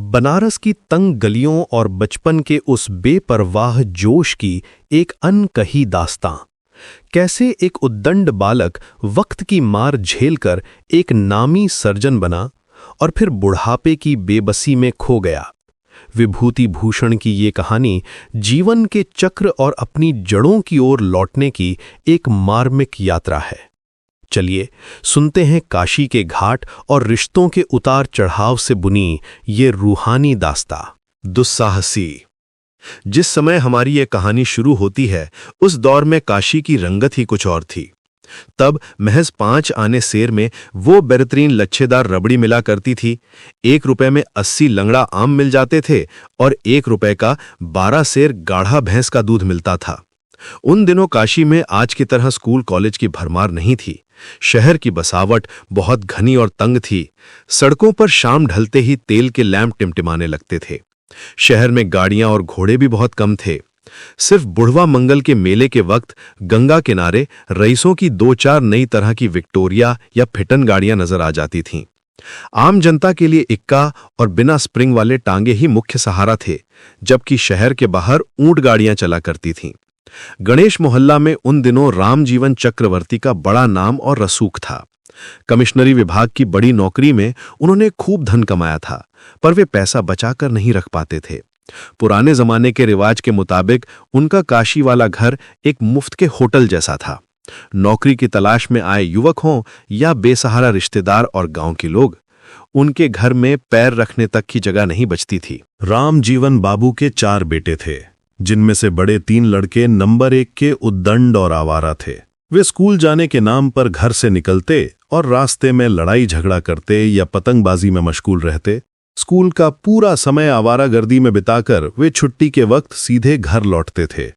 बनारस की तंग गलियों और बचपन के उस बेपरवाह जोश की एक अनकही दास्तां। कैसे एक उद्दंड बालक वक्त की मार झेलकर एक नामी सर्जन बना और फिर बुढ़ापे की बेबसी में खो गया। विभूति भूषण की ये कहानी जीवन के चक्र और अपनी जड़ों की ओर लौटने की एक मार्मिक यात्रा है। चलिए सुनते हैं काशी के घाट और रिश्तों के उतार चढ़ाव से बुनी ये रूहानी दास्तां। दुस्साहसी। जिस समय हमारी ये कहानी शुरू होती है उस दौर में काशी की रंगत ही कुछ और थी। तब महज 5 आने सेर में वो बेहतरीन लच्छेदार रबड़ी मिला करती थी। 1 रुपए में 80 लंगड़ा आम मिल जाते थे और 1 रुपए का 12 सेर गाढ़ा भैंस का दूध मिलता था। उन दिनों काशी में आज की तरह स्कूल कॉलेज की भरमार नहीं थी। शहर की बसावट बहुत घनी और तंग थी। सड़कों पर शाम ढलते ही तेल के लैंप टिमटिमाने लगते थे। शहर में गाड़ियां और घोड़े भी बहुत कम थे। सिर्फ बुढ़वा मंगल के मेले के वक्त गंगा किनारे रईसों की 2-4 नई तरह की विक्टोरिया या फिटन गाड़ियां नजर आ जाती थीं। आम जनता के लिए इक्का और बिना स्प्रिंग वाले टांगे ही मुख्य सहारा थे, जबकि शहर के बाहर ऊंट गाड़ियां चला करती थीं। गणेश मोहल्ला में उन दिनों रामजीवन चक्रवर्ती का बड़ा नाम और रसूख था। कमिश्नरी विभाग की बड़ी नौकरी में उन्होंने खूब धन कमाया था, पर वे पैसा बचाकर नहीं रख पाते थे। पुराने जमाने के रिवाज के मुताबिक उनका काशी वाला घर एक मुफ्त के होटल जैसा था। नौकरी की तलाश में आए युवक हों या बेसहारा रिश्तेदार और गांव के लोग, उनके घर में पैर रखने तक की जगह नहीं बचती थी। रामजीवन बाबू के 4 बेटे थे, जिनमें से बड़े 3 लड़के नंबर 1 के उद्दंड और आवारा थे। वे स्कूल जाने के नाम पर घर से निकलते और रास्ते में लड़ाई झगड़ा करते या पतंगबाजी में मशगूल रहते। स्कूल का पूरा समय आवारागर्दी में बिताकर वे छुट्टी के वक्त सीधे घर लौटते थे।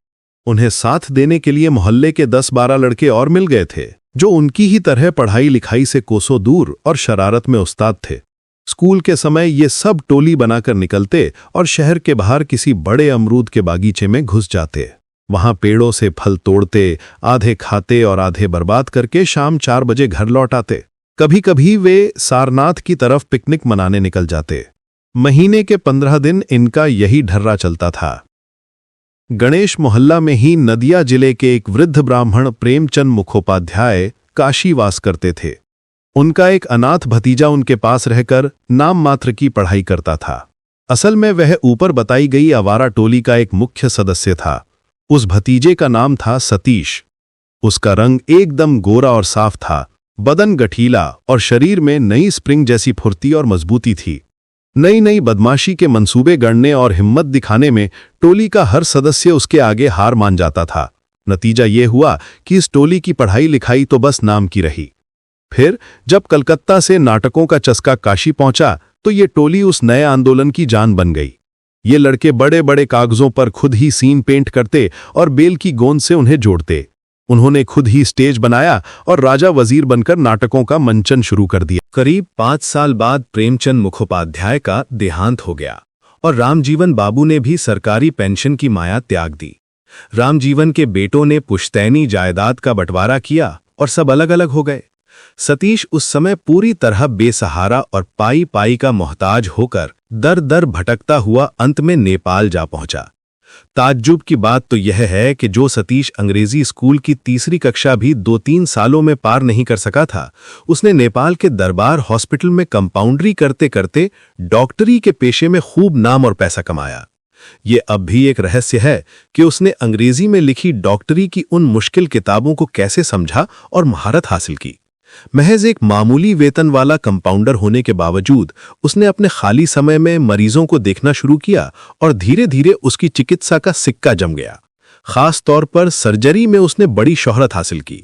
उन्हें साथ देने के लिए मोहल्ले के 10-12 लड़के और मिल गए थे, जो उनकी ही तरह पढ़ाई लिखाई से कोसों दूर और शरारत में उस्ताद थे। स्कूल के समय ये सब टोली बनाकर निकलते और शहर के बाहर किसी बड़े अमरूद के बागीचे में घुस जाते। वहां पेड़ों से फल तोड़ते, आधे खाते और आधे बर्बाद करके शाम 4 बजे घर लौट आते। कभी कभी वे सारनाथ की तरफ पिकनिक मनाने निकल जाते। महीने के 15 दिन इनका यही ढर्रा चलता था। गणेश मोहल्ला में ही नदिया जिले के एक वृद्ध ब्राह्मण प्रेमचंद मुखोपाध्याय काशी वास करते थे। उनका एक अनाथ भतीजा उनके पास रहकर नाम मात्र की पढ़ाई करता था। असल में वह ऊपर बताई गई आवारा टोली का एक मुख्य सदस्य था। उस भतीजे का नाम था सतीश। उसका रंग एकदम गोरा और साफ था, बदन गठीला और शरीर में नई स्प्रिंग जैसी फुर्ती और मजबूती थी। नई नई बदमाशी के मंसूबे गढ़ने और हिम्मत दिखाने में टोली का हर सदस्य उसके आगे हार मान जाता था। नतीजा ये हुआ कि इस टोली की पढ़ाई लिखाई तो बस नाम की रही। फिर जब कलकत्ता से नाटकों का चस्का काशी पहुंचा तो ये टोली उस नए आंदोलन की जान बन गई। ये लड़के बड़े बड़े कागजों पर खुद ही सीन पेंट करते और बेल की गोंद से उन्हें जोड़ते। उन्होंने खुद ही स्टेज बनाया और राजा वजीर बनकर नाटकों का मंचन शुरू कर दिया। करीब 5 साल बाद प्रेमचंद मुखोपाध्याय का देहांत हो गया और रामजीवन बाबू ने भी सरकारी पेंशन की माया त्याग दी। रामजीवन के बेटों ने पुश्तैनी जायदाद का बंटवारा किया और सब अलग अलग हो गए। सतीश उस समय पूरी तरह बेसहारा और पाई पाई का मोहताज होकर दर दर भटकता हुआ अंत में नेपाल जा पहुंचा। ताज्जुब की बात तो यह है कि जो सतीश अंग्रेजी स्कूल की 3री कक्षा भी 2-3 सालों में पार नहीं कर सका था, उसने नेपाल के दरबार हॉस्पिटल में कंपाउंडरी करते करते डॉक्टरी के पेशे में खूब नाम और पैसा कमाया। ये अब भी एक रहस्य है कि उसने अंग्रेजी में लिखी डॉक्टरी की उन मुश्किल किताबों को कैसे समझा और महारत हासिल की। महज एक मामूली वेतन वाला कंपाउंडर होने के बावजूद उसने अपने खाली समय में मरीजों को देखना शुरू किया और धीरे धीरे उसकी चिकित्सा का सिक्का जम गया। खास तौर पर सर्जरी में उसने बड़ी शोहरत हासिल की।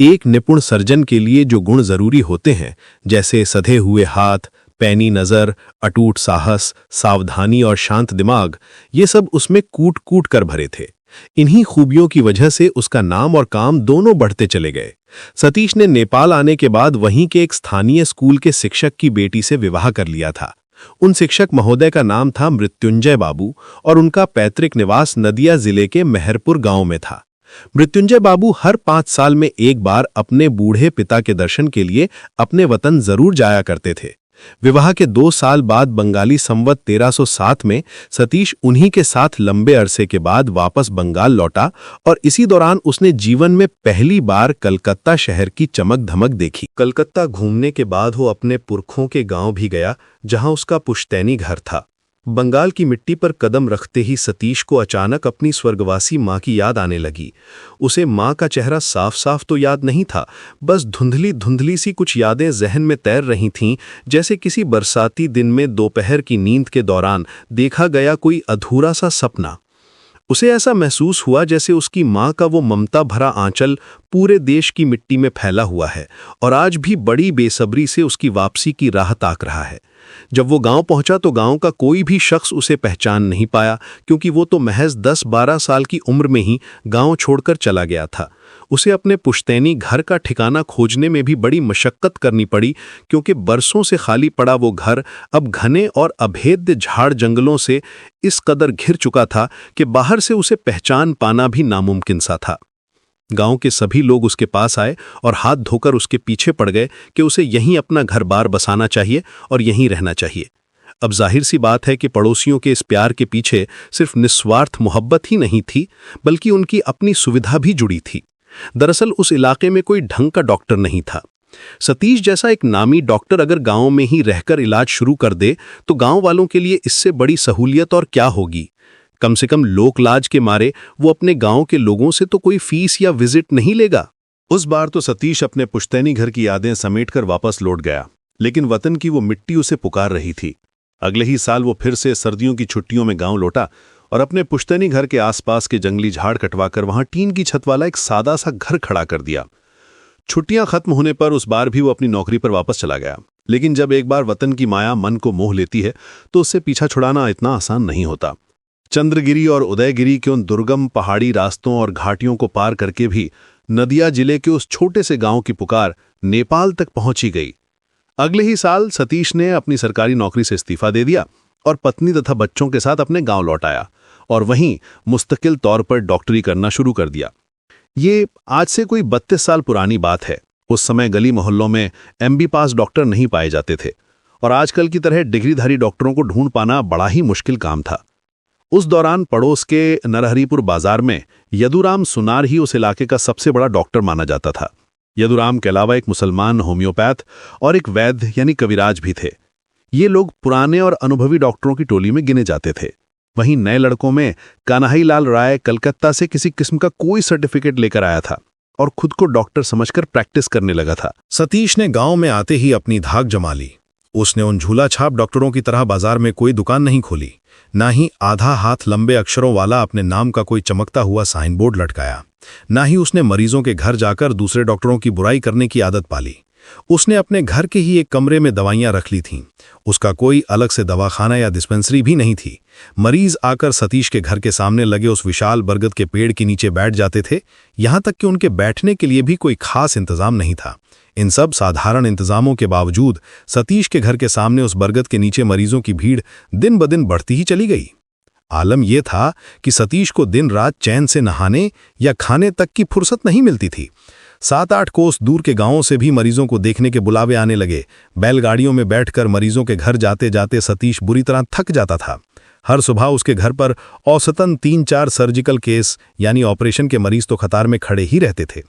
एक निपुण सर्जन के लिए जो गुण जरूरी होते हैं, जैसे सधे हुए हाथ, पैनी नजर, अटूट साहस, सावधानी और शांत दिमाग, ये सब उसमें कूट कूट कर भरे थे। इन्हीं खूबियों की वजह से उसका नाम और काम दोनों बढ़ते चले गए। सतीश ने नेपाल आने के बाद वहीं के एक स्थानीय स्कूल के शिक्षक की बेटी से विवाह कर लिया था। उन शिक्षक महोदय का नाम था मृत्युंजय बाबू और उनका पैतृक निवास नदिया जिले के मेहरपुर गांव में था। मृत्युंजय बाबू हर 5 साल में एक बार अपने बूढ़े पिता के दर्शन के लिए अपने वतन जरूर जाया करते थे। विवाह के 2 साल बाद बंगाली संवत 1307 में सतीश उन्हीं के साथ लंबे अरसे के बाद वापस बंगाल लौटा और इसी दौरान उसने जीवन में पहली बार कलकत्ता शहर की चमक धमक देखी। कलकत्ता घूमने के बाद वो अपने पुरखों के गांव भी गया, जहां उसका पुश्तैनी घर था। बंगाल की मिट्टी पर कदम रखते ही सतीश को अचानक अपनी स्वर्गवासी माँ की याद आने लगी। उसे माँ का चेहरा साफ साफ तो याद नहीं था, बस धुंधली धुंधली सी कुछ यादें जहन में तैर रही थीं, जैसे किसी बरसाती दिन में दोपहर की नींद के दौरान देखा गया कोई अधूरा सा सपना। उसे ऐसा महसूस हुआ जैसे उसकी माँ का वो ममता भरा आंचल पूरे देश की मिट्टी में फैला हुआ है और आज भी बड़ी बेसब्री से उसकी वापसी की राह ताक रहा है। जब वो गांव पहुंचा तो गांव का कोई भी शख्स उसे पहचान नहीं पाया, क्योंकि वो तो महज 10-12 साल की उम्र में ही गांव छोड़कर चला गया था। उसे अपने पुश्तैनी घर का ठिकाना खोजने में भी बड़ी मशक्कत करनी पड़ी, क्योंकि बरसों से खाली पड़ा वो घर अब घने और अभेद्य झाड़ जंगलों से इस कदर घिर चुका था कि बाहर से उसे पहचान पाना भी नामुमकिन सा था। गांव के सभी लोग उसके पास आए और हाथ धोकर उसके पीछे पड़ गए कि उसे यहीं अपना घर बार बसाना चाहिए और यहीं रहना चाहिए। अब जाहिर सी बात है कि पड़ोसियों के इस प्यार के पीछे सिर्फ निस्वार्थ मोहब्बत ही नहीं थी, बल्कि उनकी अपनी सुविधा भी जुड़ी थी। दरअसल उस इलाके में कोई ढंग का डॉक्टर नहीं था। सतीश जैसा एक नामी डॉक्टर अगर गांव में ही रहकर इलाज शुरू कर दे तो गांव वालों के लिए इससे बड़ी सहूलियत और क्या होगी। कम से कम लोकलाज के मारे वो अपने गांव के लोगों से तो कोई फीस या विजिट नहीं लेगा। उस बार तो सतीश अपने पुश्तैनी घर की यादें समेटकर वापस लौट गया, लेकिन वतन की वो मिट्टी उसे पुकार रही थी। अगले ही साल वो फिर से सर्दियों की छुट्टियों में गांव लौटा और अपने पुश्तैनी घर के आसपास के जंगली झाड़ कटवाकर वहां टीन की छत वाला एक सादा सा घर खड़ा कर दिया। छुट्टियां खत्म होने पर उस बार भी वो अपनी नौकरी पर वापस चला गया, लेकिन जब एक बार वतन की माया मन को मोह लेती है तो उससे पीछा छुड़ाना इतना आसान नहीं होता। चंद्रगिरी और उदयगिरी के उन दुर्गम पहाड़ी रास्तों और घाटियों को पार करके भी नदिया जिले के उस छोटे से गांव की पुकार नेपाल तक पहुंची गई। अगले ही साल सतीश ने अपनी सरकारी नौकरी से इस्तीफा दे दिया और पत्नी तथा बच्चों के साथ अपने गांव लौट आया और वहीं मुस्तकिल तौर पर डॉक्टरी करना शुरू कर दिया। ये आज से कोई 32 साल पुरानी बात है। उस समय गली मोहल्लों में MB पास डॉक्टर नहीं पाए जाते थे और आजकल की तरह डिग्रीधारी डॉक्टरों को ढूंढ पाना बड़ा ही मुश्किल काम था। उस दौरान पड़ोस के नरहरीपुर बाजार में यदुराम सुनार ही उस इलाके का सबसे बड़ा डॉक्टर माना जाता था। यदुराम के अलावा एक मुसलमान होम्योपैथ और एक वैद्य यानी कविराज भी थे। ये लोग पुराने और अनुभवी डॉक्टरों की टोली में गिने जाते थे। वहीं नए लड़कों में कान्हाईलाल राय कलकत्ता से किसी किस्म का कोई सर्टिफिकेट लेकर आया था और खुद को डॉक्टर समझकर प्रैक्टिस करने लगा था। सतीश ने गांव में आते ही अपनी धाक जमा ली। उसने उन झूला छाप डॉक्टरों की तरह बाजार में कोई दुकान नहीं खोली, ना ही आधा हाथ लंबे अक्षरों वाला अपने नाम का कोई चमकता हुआ साइन बोर्ड लटकाया, ना ही उसने मरीजों के घर जाकर दूसरे डॉक्टरों की बुराई करने की आदत पाली। उसने अपने घर के ही एक कमरे में दवाइयां रख ली थीं। उसका कोई अलग से दवाखाना या डिस्पेंसरी भी नहीं थी। मरीज आकर सतीश के घर के सामने लगे उस विशाल बरगद के पेड़ के नीचे बैठ जाते थे, यहां तक कि उनके बैठने के लिए भी कोई खास इंतजाम नहीं था। इन सब साधारण इंतजामों के बावजूद सतीश के घर के सामने उस बरगद के नीचे मरीजों की भीड़ दिन ब दिन बढ़ती ही चली गई। आलम यह था कि सतीश को दिन रात चैन से नहाने या खाने तक की फुर्सत नहीं मिलती थी। 7-8 कोस दूर के गांवों से भी मरीजों को देखने के बुलावे आने लगे। बैलगाड़ियों में बैठकर मरीजों के घर जाते जाते सतीश बुरी तरह थक जाता था। हर सुबह उसके घर पर औसतन 3-4 सर्जिकल केस यानी ऑपरेशन के मरीज तो कतार में खड़े ही रहते थे।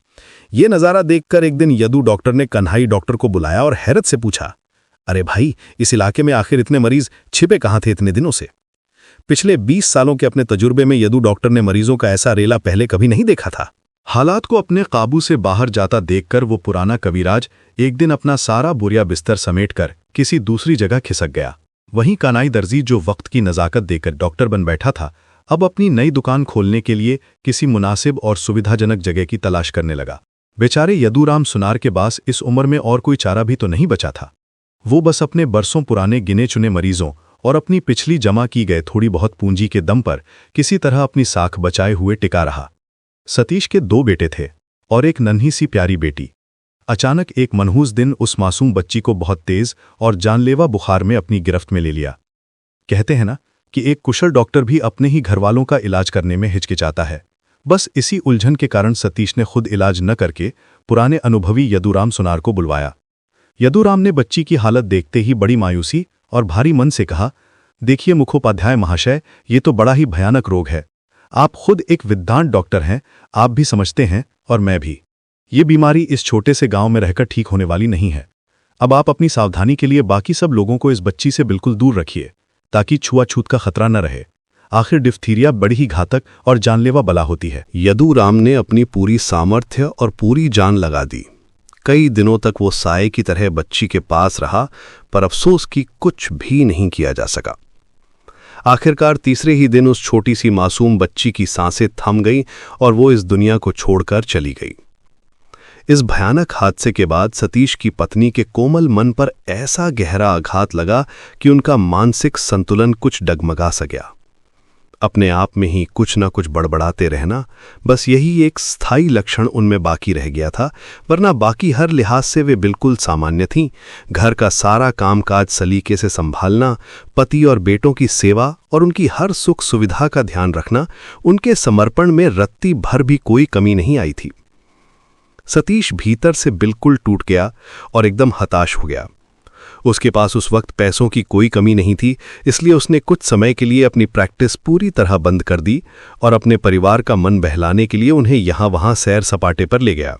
ये नज़ारा देखकर एक दिन यदु डॉक्टर ने कन्हाई डॉक्टर को बुलाया और हैरत से पूछा, अरे भाई, इस इलाके में आखिर इतने मरीज छिपे कहाँ थे इतने दिनों से? पिछले 20 सालों के अपने तजुर्बे में यदु डॉक्टर ने मरीजों का ऐसा रेला पहले कभी नहीं देखा था। हालात को अपने काबू से बाहर जाता देखकर वो पुराना कविराज एक दिन अपना सारा बोरिया बिस्तर समेटकर किसी दूसरी जगह खिसक गया। वहीं कानाई दर्जी, जो वक्त की नज़ाकत देकर डॉक्टर बन बैठा था, अब अपनी नई दुकान खोलने के लिए किसी मुनासिब और सुविधाजनक जगह की तलाश करने लगा। बेचारे यदुराम सुनार के पास इस उम्र में और कोई चारा भी तो नहीं बचा था। वो बस अपने बरसों पुराने गिने चुने मरीजों और अपनी पिछली जमा की गए थोड़ी बहुत पूंजी के दम पर किसी तरह अपनी साख बचाए हुए टिका रहा। सतीश के 2 बेटे थे और एक नन्ही सी प्यारी बेटी। अचानक एक मनहूस दिन उस मासूम बच्ची को बहुत तेज और जानलेवा बुखार में अपनी गिरफ्त में ले लिया। कहते हैं ना कि एक कुशल डॉक्टर भी अपने ही घरवालों का इलाज करने में हिचकिचाता है। बस इसी उलझन के कारण सतीश ने खुद इलाज न करके पुराने अनुभवी यदुराम सुनार को बुलवाया। यदुराम ने बच्ची की हालत देखते ही बड़ी मायूसी और भारी मन से कहा, देखिए मुखोपाध्याय महाशय, ये तो बड़ा ही भयानक रोग है। आप खुद एक विद्वान डॉक्टर हैं, आप भी समझते हैं और मैं भी। ये बीमारी इस छोटे से गांव में रहकर ठीक होने वाली नहीं है। अब आप अपनी सावधानी के लिए बाकी सब लोगों को इस बच्ची से बिल्कुल दूर रखिए, ताकि छुआछूत का खतरा न रहे। आखिर डिफ्थीरिया बड़ी ही घातक और जानलेवा बला होती है। यदुराम ने अपनी पूरी सामर्थ्य और पूरी जान लगा दी। कई दिनों तक वो साये की तरह बच्ची के पास रहा, पर अफसोस कि कुछ भी नहीं किया जा सका। आखिरकार तीसरे ही दिन उस छोटी सी मासूम बच्ची की सांसें थम गईं और वो इस दुनिया को छोड़कर चली गई। इस भयानक हादसे के बाद सतीश की पत्नी के कोमल मन पर ऐसा गहरा आघात लगा कि उनका मानसिक संतुलन कुछ डगमगा सा गया। अपने आप में ही कुछ न कुछ बड़बड़ाते रहना, बस यही एक स्थायी लक्षण उनमें बाकी रह गया था, वरना बाकी हर लिहाज से वे बिल्कुल सामान्य थीं। घर का सारा कामकाज सलीके से संभालना, पति और बेटों की सेवा और उनकी हर सुख सुविधा का ध्यान रखना, उनके समर्पण में रत्ती भर भी कोई कमी नहीं आई थी। सतीश भीतर से बिल्कुल टूट गया और एकदम हताश हो गया। उसके पास उस वक्त पैसों की कोई कमी नहीं थी, इसलिए उसने कुछ समय के लिए अपनी प्रैक्टिस पूरी तरह बंद कर दी और अपने परिवार का मन बहलाने के लिए उन्हें यहाँ वहाँ सैर सपाटे पर ले गया।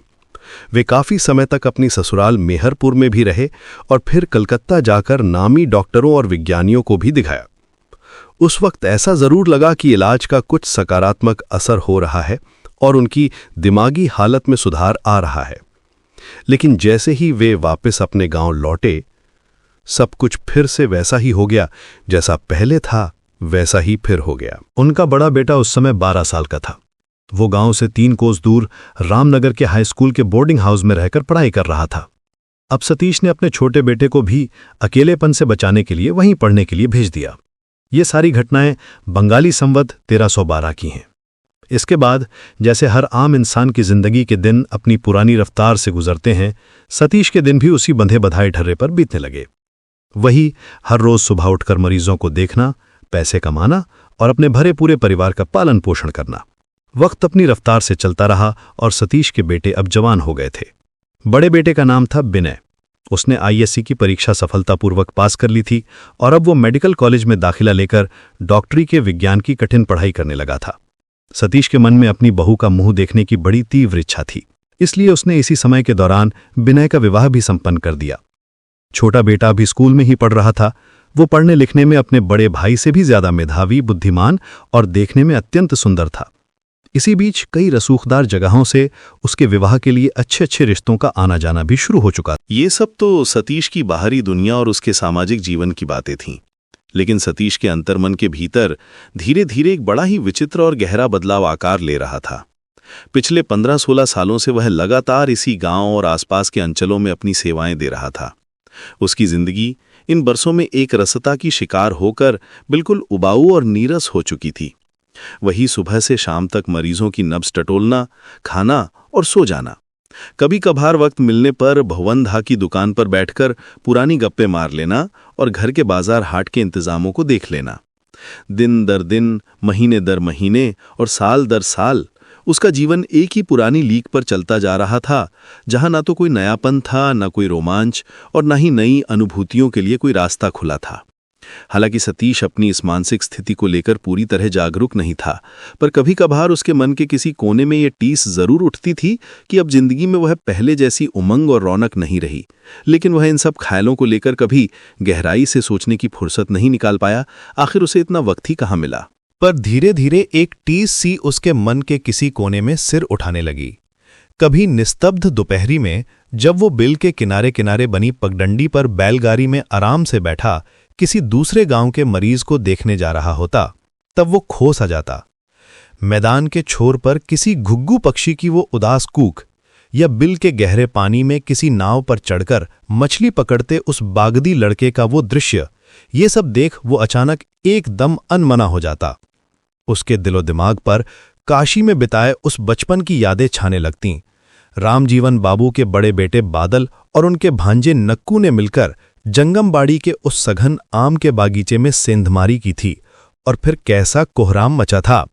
वे काफ़ी समय तक अपनी ससुराल मेहरपुर में भी रहे और फिर कलकत्ता जाकर नामी डॉक्टरों और विज्ञानियों को भी दिखाया। उस वक्त ऐसा ज़रूर लगा कि इलाज का कुछ सकारात्मक असर हो रहा है और उनकी दिमागी हालत में सुधार आ रहा है। लेकिन जैसे ही वे वापस अपने गांव लौटे, सब कुछ फिर से वैसा ही हो गया। जैसा पहले था वैसा ही फिर हो गया। उनका बड़ा बेटा उस समय 12 साल का था। वो गांव से 3 कोस दूर रामनगर के हाई स्कूल के बोर्डिंग हाउस में रहकर पढ़ाई कर रहा था। अब सतीश ने अपने छोटे बेटे को भी अकेलेपन से बचाने के लिए वहीं पढ़ने के लिए भेज दिया। ये सारी घटनाएं बंगाली संवत 1312 की हैं। इसके बाद जैसे हर आम इंसान की जिंदगी के दिन अपनी पुरानी रफ्तार से गुजरते हैं, सतीश के दिन भी उसी बंधे बधाए ढर्रे पर बीतने लगे। वही हर रोज सुबह उठकर मरीजों को देखना, पैसे कमाना और अपने भरे पूरे परिवार का पालन पोषण करना। वक्त अपनी रफ्तार से चलता रहा और सतीश के बेटे अब जवान हो गए थे। बड़े बेटे का नाम था विनय। उसने आईएससी की परीक्षा सफलतापूर्वक पास कर ली थी और अब वो मेडिकल कॉलेज में दाखिला लेकर डॉक्टरी के विज्ञान की कठिन पढ़ाई करने लगा था। सतीश के मन में अपनी बहू का मुंह देखने की बड़ी तीव्र इच्छा थी, इसलिए उसने इसी समय के दौरान विनय का विवाह भी संपन्न कर दिया। छोटा बेटा भी स्कूल में ही पढ़ रहा था। वो पढ़ने लिखने में अपने बड़े भाई से भी ज्यादा मेधावी, बुद्धिमान और देखने में अत्यंत सुंदर था। इसी बीच कई रसूखदार जगहों से उसके विवाह के लिए अच्छे अच्छे रिश्तों का आना जाना भी शुरू हो चुका। ये सब तो सतीश की बाहरी दुनिया और उसके सामाजिक जीवन की बातें थीं, लेकिन सतीश के अंतर्मन के भीतर धीरे धीरे एक बड़ा ही विचित्र और गहरा बदलाव आकार ले रहा था। पिछले 15-16 सालों से वह लगातार इसी गांव और आसपास के अंचलों में अपनी सेवाएं दे रहा था। उसकी जिंदगी इन बरसों में एक रसता की शिकार होकर बिल्कुल उबाऊ और नीरस हो चुकी थी। वही सुबह से शाम तक मरीजों की नब्ज टटोलना, खाना और सो जाना। कभी कभार वक्त मिलने पर भवनधा की दुकान पर बैठकर पुरानी गप्पे मार लेना और घर के बाजार हाट के इंतजामों को देख लेना। दिन दर दिन, महीने दर महीने और साल दर साल उसका जीवन एक ही पुरानी लीक पर चलता जा रहा था, जहां ना तो कोई नयापन था, ना कोई रोमांच और ना ही नई अनुभूतियों के लिए कोई रास्ता खुला था। हालांकि सतीश अपनी इस मानसिक स्थिति को लेकर पूरी तरह जागरूक नहीं था, पर कभी कभार उसके मन के किसी कोने में ये टीस जरूर उठती थी कि अब जिंदगी में वह पहले जैसी उमंग और रौनक नहीं रही। लेकिन वह इन सब ख्यालों को लेकर कभी गहराई से सोचने की फुर्सत नहीं निकाल पाया। आखिर उसे इतना वक्त ही कहाँ मिला। पर धीरे धीरे एक टीस सी उसके मन के किसी कोने में सिर उठाने लगी। कभी निस्तब्ध दोपहरी में जब वो बिल के किनारे किनारे बनी पगडंडी पर बैलगाड़ी में आराम से बैठा किसी दूसरे गांव के मरीज को देखने जा रहा होता, तब वो खो सा जाता। मैदान के छोर पर किसी घुग्गू पक्षी की वो उदास कूक या बिल के गहरे पानी में किसी नाव पर चढ़कर मछली पकड़ते उस बागदी लड़के का वो दृश्य, ये सब देख वो अचानक एकदम अनमना हो जाता। उसके दिलो दिमाग पर काशी में बिताए उस बचपन की यादें छाने लगतीं। रामजीवन बाबू के बड़े बेटे बादल और उनके भांजे नक्कू ने मिलकर जंगमबाड़ी के उस सघन आम के बागीचे में सेंधमारी की थी और फिर कैसा कोहराम मचा था।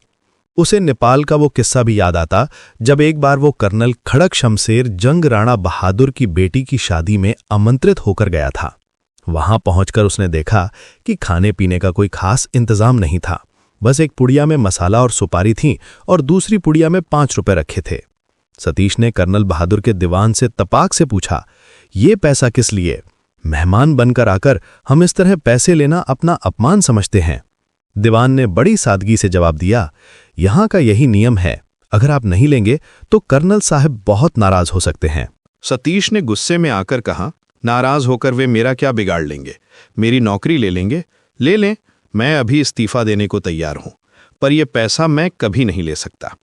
उसे नेपाल का वो किस्सा भी याद आता जब एक बार वो कर्नल खड़क शमशेर जंग राणा बहादुर की बेटी की शादी में आमंत्रित होकर गया था। वहां पहुंचकर उसने देखा कि खाने पीने का कोई खास इंतजाम नहीं था। बस एक पुड़िया में मसाला और सुपारी थी और दूसरी पुड़िया में 5 रुपए रखे थे। सतीश ने कर्नल बहादुर के दीवान से तपाक से पूछा, ये पैसा किस लिए? मेहमान बनकर आकर हम इस तरह पैसे लेना अपना अपमान समझते हैं। दीवान ने बड़ी सादगी से जवाब दिया, यहां का यही नियम है, अगर आप नहीं लेंगे तो कर्नल साहब बहुत नाराज हो सकते हैं। सतीश ने गुस्से में आकर कहा, नाराज होकर वे मेरा क्या बिगाड़ लेंगे? मेरी नौकरी ले लेंगे? ले लें, मैं अभी इस्तीफा देने को तैयार हूं, पर यह पैसा मैं कभी नहीं ले सकता।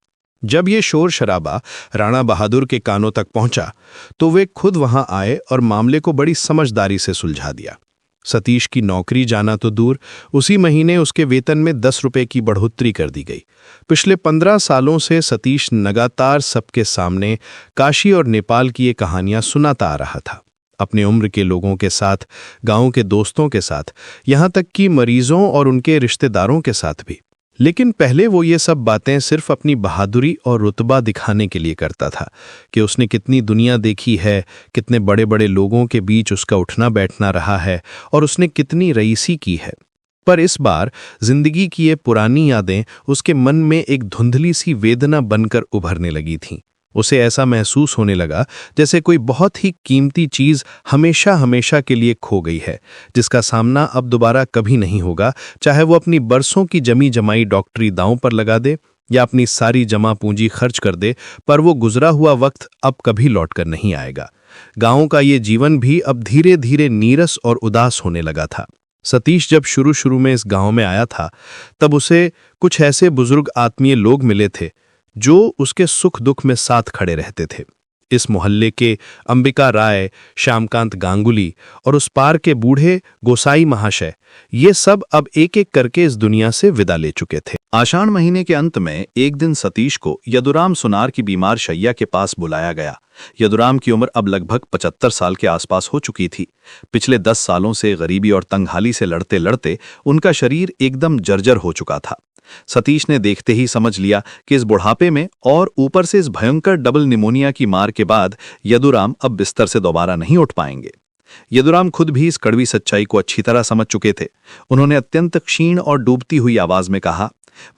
जब ये शोर शराबा राणा बहादुर के कानों तक पहुंचा तो वे खुद वहां आए और मामले को बड़ी समझदारी से सुलझा दिया। सतीश की नौकरी जाना तो दूर, उसी महीने उसके वेतन में 10 रुपए की बढ़ोतरी कर दी गई। पिछले 15 सालों से सतीश लगातार सबके सामने काशी और नेपाल की ये कहानियां सुनाता आ रहा था, अपने उम्र के लोगों के साथ, गांव के दोस्तों के साथ, यहां तक कि मरीजों और उनके रिश्तेदारों के साथ भी। लेकिन पहले वो ये सब बातें सिर्फ अपनी बहादुरी और रुतबा दिखाने के लिए करता था कि उसने कितनी दुनिया देखी है, कितने बड़े बड़े लोगों के बीच उसका उठना बैठना रहा है और उसने कितनी रईसी की है। पर इस बार जिंदगी की ये पुरानी यादें उसके मन में एक धुंधली सी वेदना बनकर उभरने लगी थीं। उसे ऐसा महसूस होने लगा जैसे कोई बहुत ही कीमती चीज हमेशा हमेशा के लिए खो गई है, जिसका सामना अब दोबारा कभी नहीं होगा, चाहे वो अपनी बरसों की जमी जमाई डॉक्टरी दांव पर लगा दे या अपनी सारी जमा पूंजी खर्च कर दे, पर वो गुजरा हुआ वक्त अब कभी लौटकर नहीं आएगा। गांव का ये जीवन भी अब धीरे धीरे नीरस और उदास होने लगा था। सतीश जब शुरू शुरू में इस गांव में आया था तब उसे कुछ ऐसे बुजुर्ग आत्मीय लोग मिले थे जो उसके सुख दुख में साथ खड़े रहते थे। इस मोहल्ले के अंबिका राय, श्यामकांत गांगुली और उस पार के बूढ़े गोसाई महाशय, ये सब अब एक एक करके इस दुनिया से विदा ले चुके थे। आषाढ़ महीने के अंत में एक दिन सतीश को यदुराम सुनार की बीमार शैया के पास बुलाया गया। यदुराम की उम्र अब लगभग 75 साल के आसपास हो चुकी थी। पिछले 10 सालों से गरीबी और तंगहाली से लड़ते लड़ते उनका शरीर एकदम जर्जर हो चुका था। सतीश ने देखते ही समझ लिया कि इस बुढ़ापे में और ऊपर से इस भयंकर डबल निमोनिया की मार के बाद यदुराम अब बिस्तर से दोबारा नहीं उठ पाएंगे। यदुराम खुद भी इस कड़वी सच्चाई को अच्छी तरह समझ चुके थे। उन्होंने अत्यंत क्षीण और डूबती हुई आवाज में कहा,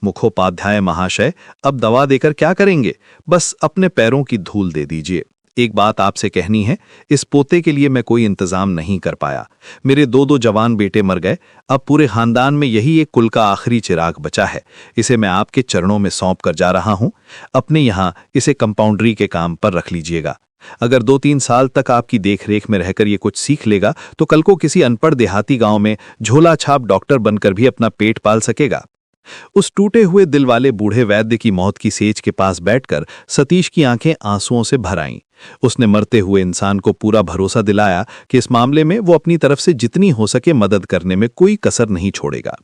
मुखोपाध्याय महाशय, अब दवा देकर क्या करेंगे? बस अपने पैरों की धूल दे दीजिए। एक बात आपसे कहनी है, इस पोते के लिए मैं कोई इंतजाम नहीं कर पाया। मेरे 2 जवान बेटे मर गए, अब पूरे खानदान में यही एक कुल का आखिरी चिराग बचा है। इसे मैं आपके चरणों में सौंप कर जा रहा हूं। अपने यहां इसे कंपाउंडरी के काम पर रख लीजिएगा। अगर 2-3 साल तक आपकी देखरेख में रहकर ये कुछ सीख लेगा तो कल को किसी अनपढ़ देहाती गांव में झोला छाप डॉक्टर बनकर भी अपना पेट पाल सकेगा। उस टूटे हुए दिल वाले बूढ़े वैद्य की मौत की सेज के पास बैठकर सतीश की आंखें आंसुओं से भर आईं। उसने मरते हुए इंसान को पूरा भरोसा दिलाया कि इस मामले में वो अपनी तरफ से जितनी हो सके मदद करने में कोई कसर नहीं छोड़ेगा।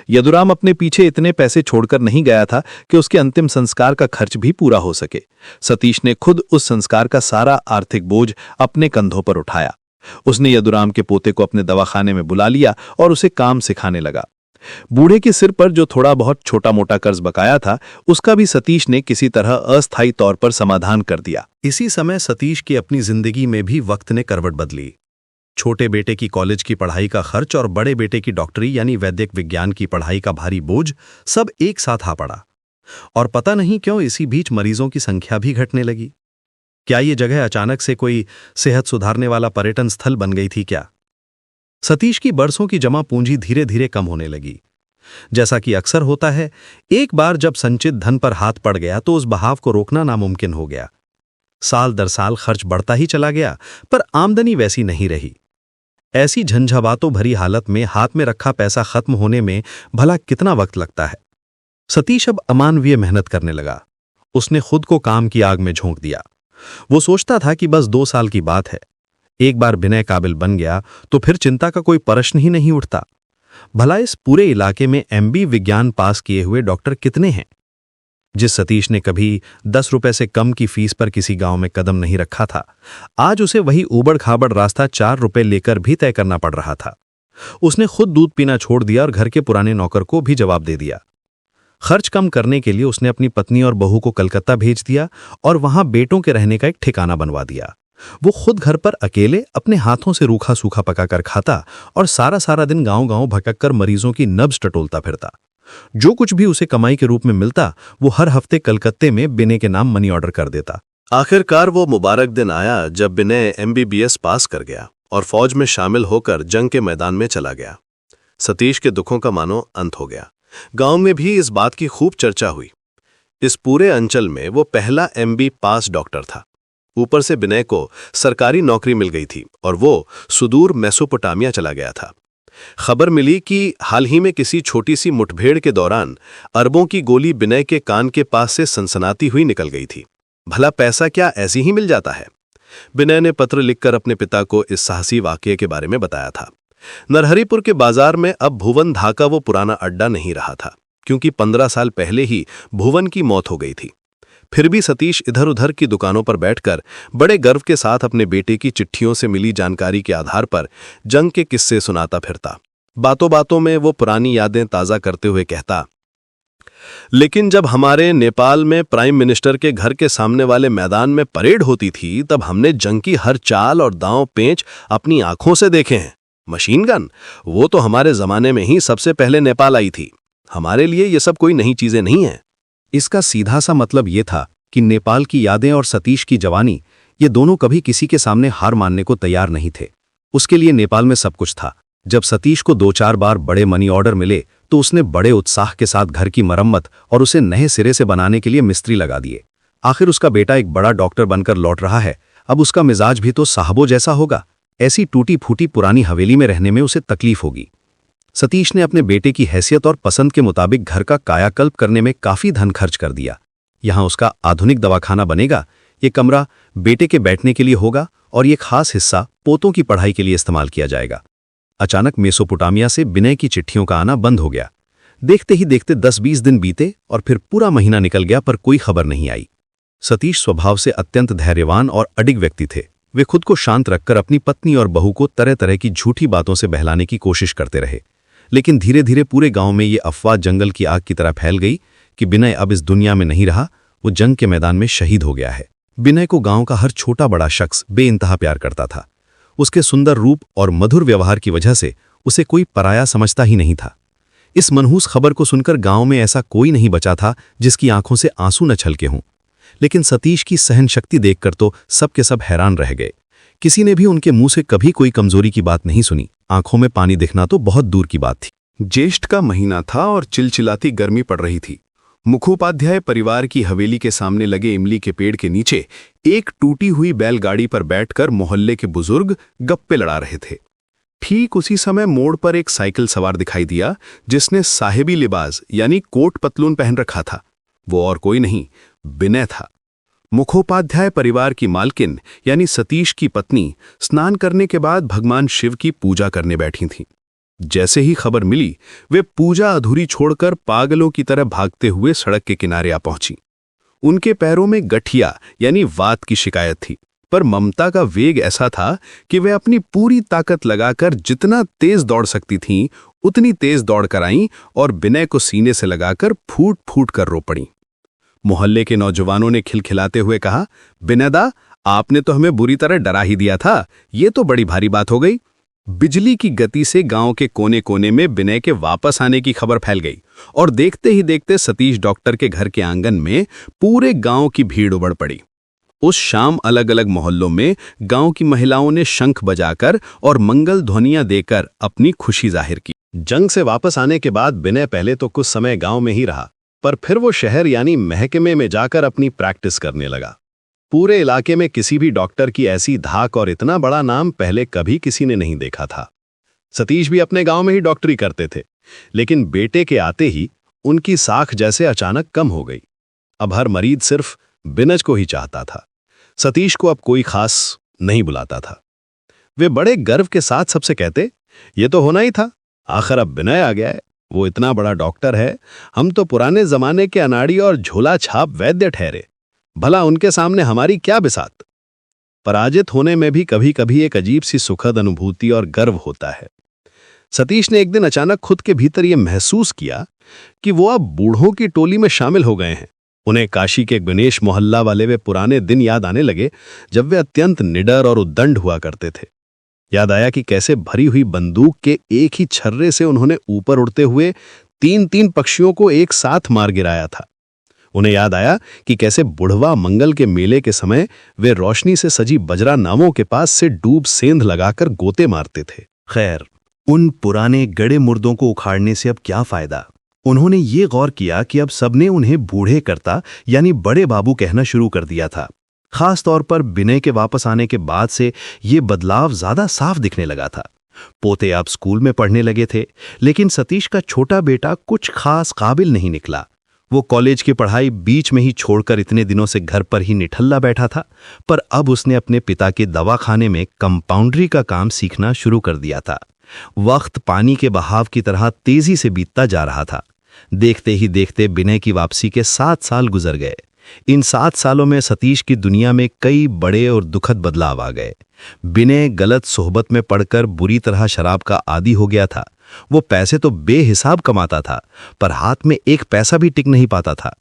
यदुराम अपने पीछे इतने पैसे छोड़कर नहीं गया था कि उसके अंतिम संस्कार का खर्च भी पूरा हो सके। सतीश ने खुद उस संस्कार का सारा आर्थिक बोझ अपने कंधों पर उठाया। उसने यदुराम के पोते को अपने दवाखाने में बुला लिया और उसे काम सिखाने लगा। बूढ़े के सिर पर जो थोड़ा बहुत छोटा मोटा कर्ज बकाया था, उसका भी सतीश ने किसी तरह अस्थायी तौर पर समाधान कर दिया। इसी समय सतीश की अपनी जिंदगी में भी वक्त ने करवट बदली। छोटे बेटे की कॉलेज की पढ़ाई का खर्च और बड़े बेटे की डॉक्टरी यानी वैद्यक विज्ञान की पढ़ाई का भारी बोझ सब एक साथ आ पड़ा। और पता नहीं क्यों इसी बीच मरीजों की संख्या भी घटने लगी। क्या ये जगह अचानक से कोई सेहत सुधारने वाला पर्यटन स्थल बन गई थी क्या? सतीश की बरसों की जमा पूंजी धीरे धीरे कम होने लगी। जैसा कि अक्सर होता है, एक बार जब संचित धन पर हाथ पड़ गया तो उस बहाव को रोकना नामुमकिन हो गया। साल दर साल खर्च बढ़ता ही चला गया, पर आमदनी वैसी नहीं रही। ऐसी झंझावातों भरी हालत में हाथ में रखा पैसा खत्म होने में भला कितना वक्त लगता है। सतीश अब अमानवीय मेहनत करने लगा। उसने खुद को काम की आग में झोंक दिया। वो सोचता था कि बस 2 साल की बात है, एक बार विनय काबिल बन गया तो फिर चिंता का कोई प्रश्न ही नहीं उठता। भला इस पूरे इलाके में MB विज्ञान पास किए हुए डॉक्टर कितने हैं? जिस सतीश ने कभी 10 रुपए से कम की फीस पर किसी गांव में कदम नहीं रखा था, आज उसे वही ऊबड़ खाबड़ रास्ता 4 रुपए लेकर भी तय करना पड़ रहा था। उसने खुद दूध पीना छोड़ दिया और घर के पुराने नौकर को भी जवाब दे दिया। खर्च कम करने के लिए उसने अपनी पत्नी और बहू को कलकत्ता भेज दिया और वहां बेटों के रहने का एक ठिकाना बनवा दिया। वो खुद घर पर अकेले अपने हाथों से रूखा सूखा पकाकर खाता और सारा सारा दिन गांव-गांव भटक कर मरीजों की नब्ज टटोलता फिरता। जो कुछ भी उसे कमाई के रूप में मिलता वो हर हफ्ते कलकत्ते में बिनय के नाम मनी ऑर्डर कर देता। आखिरकार वो मुबारक दिन आया जब बिनय MBBS पास कर गया और फौज में शामिल होकर जंग के मैदान में चला गया। सतीश के दुखों का मानो अंत हो गया। गांव में भी इस बात की खूब चर्चा हुई। इस पूरे अंचल में वो पहला MB पास डॉक्टर था। ऊपर से बिनय को सरकारी नौकरी मिल गई थी और वो सुदूर मेसोपोटामिया चला गया था। खबर मिली कि हाल ही में किसी छोटी सी मुठभेड़ के दौरान अरबों की गोली बिनय के कान के पास से सनसनाती हुई निकल गई थी। भला पैसा क्या ऐसे ही मिल जाता है? बिनय ने पत्र लिखकर अपने पिता को इस साहसी वाकये के बारे में बताया था। नरहरिपुर के बाजार में अब भुवन धा का वो पुराना अड्डा नहीं रहा था, क्योंकि 15 साल पहले ही भुवन की मौत हो गई थी। फिर भी सतीश इधर उधर की दुकानों पर बैठकर बड़े गर्व के साथ अपने बेटे की चिट्ठियों से मिली जानकारी के आधार पर जंग के किस्से सुनाता फिरता। बातों बातों में वो पुरानी यादें ताज़ा करते हुए कहता, लेकिन जब हमारे नेपाल में प्राइम मिनिस्टर के घर के सामने वाले मैदान में परेड होती थी तब हमने जंग की हर चाल और दांव पेंच अपनी आंखों से देखे हैं। मशीन गन, वो तो हमारे जमाने में ही सबसे पहले नेपाल आई थी। हमारे लिए ये सब कोई नई चीजें नहीं हैं। इसका सीधा सा मतलब ये था कि नेपाल की यादें और सतीश की जवानी, ये दोनों कभी किसी के सामने हार मानने को तैयार नहीं थे। उसके लिए नेपाल में सब कुछ था। जब सतीश को 2-4 बार बड़े मनी ऑर्डर मिले तो उसने बड़े उत्साह के साथ घर की मरम्मत और उसे नए सिरे से बनाने के लिए मिस्त्री लगा दिए। आखिर उसका बेटा एक बड़ा डॉक्टर बनकर लौट रहा है, अब उसका मिजाज भी तो साहबों जैसा होगा। ऐसी टूटी फूटी पुरानी हवेली में रहने में उसे तकलीफ होगी। सतीश ने अपने बेटे की हैसियत और पसंद के मुताबिक घर का कायाकल्प करने में काफी धन खर्च कर दिया। यहाँ उसका आधुनिक दवाखाना बनेगा, ये कमरा बेटे के बैठने के लिए होगा और ये खास हिस्सा पोतों की पढ़ाई के लिए इस्तेमाल किया जाएगा। अचानक मेसोपोटामिया से बिनय की चिट्ठियों का आना बंद हो गया। देखते ही देखते 10-20 दिन बीते और फिर पूरा महीना निकल गया, पर कोई खबर नहीं आई। सतीश स्वभाव से अत्यंत धैर्यवान और अडिग व्यक्ति थे। वे खुद को शांत रखकर अपनी पत्नी और बहू को तरह तरह की झूठी बातों से बहलाने की कोशिश करते रहे। लेकिन धीरे धीरे पूरे गांव में ये अफवाह जंगल की आग की तरह फैल गई कि बिनय अब इस दुनिया में नहीं रहा, वो जंग के मैदान में शहीद हो गया है। बिनय को गांव का हर छोटा बड़ा शख्स बेइंतहा प्यार करता था। उसके सुंदर रूप और मधुर व्यवहार की वजह से उसे कोई पराया समझता ही नहीं था। इस मनहूस खबर को सुनकर गांव में ऐसा कोई नहीं बचा था जिसकी आंखों से आंसू न छलके हों। लेकिन सतीश की सहन शक्ति देखकर तो सब के सब हैरान रह गए। किसी ने भी उनके मुंह से कभी कोई कमजोरी की बात नहीं सुनी। आंखों में पानी दिखना तो बहुत दूर की बात थी। ज्येष्ठ का महीना था और चिलचिलाती गर्मी पड़ रही थी। मुखोपाध्याय परिवार की हवेली के सामने लगे इमली के पेड़ के नीचे एक टूटी हुई बैलगाड़ी पर बैठकर मोहल्ले के बुजुर्ग गप्पे लड़ा रहे थे। ठीक उसी समय मोड़ पर एक साइकिल सवार दिखाई दिया जिसने साहेबी लिबास यानी कोट पतलून पहन रखा था। वो और कोई नहीं, बिनय था। मुखोपाध्याय परिवार की मालकिन यानी सतीश की पत्नी स्नान करने के बाद भगवान शिव की पूजा करने बैठी थीं। जैसे ही खबर मिली वे पूजा अधूरी छोड़कर पागलों की तरह भागते हुए सड़क के किनारे आ पहुंची। उनके पैरों में गठिया यानी वात की शिकायत थी, पर ममता का वेग ऐसा था कि वे अपनी पूरी ताकत लगाकर जितना तेज दौड़ सकती थीं उतनी तेज दौड़ कर आईं और बिनय को सीने से लगाकर फूट फूट कर रो पड़ीं। मोहल्ले के नौजवानों ने खिलखिलाते हुए कहा, बिनयदा, आपने तो हमें बुरी तरह डरा ही दिया था, ये तो बड़ी भारी बात हो गई। बिजली की गति से गांव के कोने कोने में बिनय के वापस आने की खबर फैल गई और देखते ही देखते सतीश डॉक्टर के घर के आंगन में पूरे गांव की भीड़ उमड़ पड़ी। उस शाम अलग अलग मोहल्लों में गांव की महिलाओं ने शंख बजाकर और मंगल ध्वनियां देकर अपनी खुशी जाहिर की। जंग से वापस आने के बाद बिनय पहले तो कुछ समय गांव में ही रहा, पर फिर वो शहर यानी महकमे में जाकर अपनी प्रैक्टिस करने लगा। पूरे इलाके में किसी भी डॉक्टर की ऐसी धाक और इतना बड़ा नाम पहले कभी किसी ने नहीं देखा था। सतीश भी अपने गांव में ही डॉक्टरी करते थे, लेकिन बेटे के आते ही उनकी साख जैसे अचानक कम हो गई। अब हर मरीज सिर्फ बिनज को ही चाहता था। सतीश को अब कोई खास नहीं बुलाता था। वे बड़े गर्व के साथ सबसे कहते, ये तो होना ही था, आखिर अब बिनय आ गया है, वो इतना बड़ा डॉक्टर है, हम तो पुराने जमाने के अनाड़ी और झोला छाप वैद्य ठहरे, भला उनके सामने हमारी क्या बिसात। पराजित होने में भी कभी कभी एक अजीब सी सुखद अनुभूति और गर्व होता है। सतीश ने एक दिन अचानक खुद के भीतर यह महसूस किया कि वो अब बूढ़ों की टोली में शामिल हो गए हैं। उन्हें काशी के गणेश मोहल्ला वाले वे पुराने दिन याद आने लगे जब वे अत्यंत निडर और उद्दंड हुआ करते थे। याद आया कि कैसे भरी हुई बंदूक के एक ही छर्रे से उन्होंने ऊपर उड़ते हुए 3-3 पक्षियों को एक साथ मार गिराया था। उन्हें याद आया कि कैसे बुढ़वा मंगल के मेले के समय वे रोशनी से सजी बजरा नावों के पास से डूब सेंध लगाकर गोते मारते थे। खैर, उन पुराने गड़े मुर्दों को उखाड़ने से अब क्या फायदा? उन्होंने ये गौर किया कि अब सबने उन्हें बूढ़े करता यानी बड़े बाबू कहना शुरू कर दिया था। खास तौर पर विनय के वापस आने के बाद से ये बदलाव ज्यादा साफ दिखने लगा था। पोते अब स्कूल में पढ़ने लगे थे, लेकिन सतीश का छोटा बेटा कुछ खास काबिल नहीं निकला। वो कॉलेज की पढ़ाई बीच में ही छोड़कर इतने दिनों से घर पर ही निठल्ला बैठा था, पर अब उसने अपने पिता के दवाखाने में कंपाउंडरी का काम सीखना शुरू कर दिया था। वक्त पानी के बहाव की तरह तेजी से बीतता जा रहा था। देखते ही देखते विनय की वापसी के 7 साल गुजर गए। इन 7 सालों में सतीश की दुनिया में कई बड़े और दुखद बदलाव आ गए। विनय गलत सोहबत में पड़कर बुरी तरह शराब का आदी हो गया था। वो पैसे तो बेहिसाब कमाता था, पर हाथ में एक पैसा भी टिक नहीं पाता था।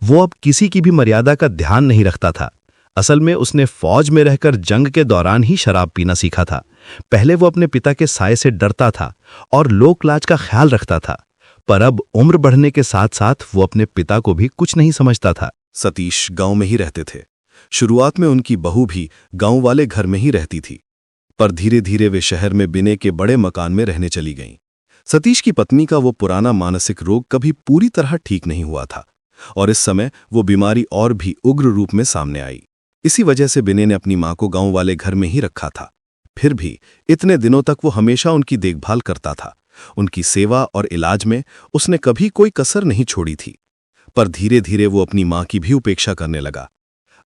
वो अब किसी की भी मर्यादा का ध्यान नहीं रखता था। असल में उसने फौज में रहकर जंग के दौरान ही शराब पीना सीखा था। पहले वो अपने पिता के साय से डरता था और लोक लाज का ख्याल रखता था, पर अब उम्र बढ़ने के साथ साथ वो अपने पिता को भी कुछ नहीं समझता था। सतीश गांव में ही रहते थे। शुरुआत में उनकी बहू भी गांव वाले घर में ही रहती थी, पर धीरे धीरे वे शहर में विनय के बड़े मकान में रहने चली गईं। सतीश की पत्नी का वो पुराना मानसिक रोग कभी पूरी तरह ठीक नहीं हुआ था और इस समय वो बीमारी और भी उग्र रूप में सामने आई। इसी वजह से विनय ने अपनी मां को गांव वाले घर में ही रखा था। फिर भी इतने दिनों तक वो हमेशा उनकी देखभाल करता था। उनकी सेवा और इलाज में उसने कभी कोई कसर नहीं छोड़ी थी। पर धीरे धीरे वो अपनी मां की भी उपेक्षा करने लगा।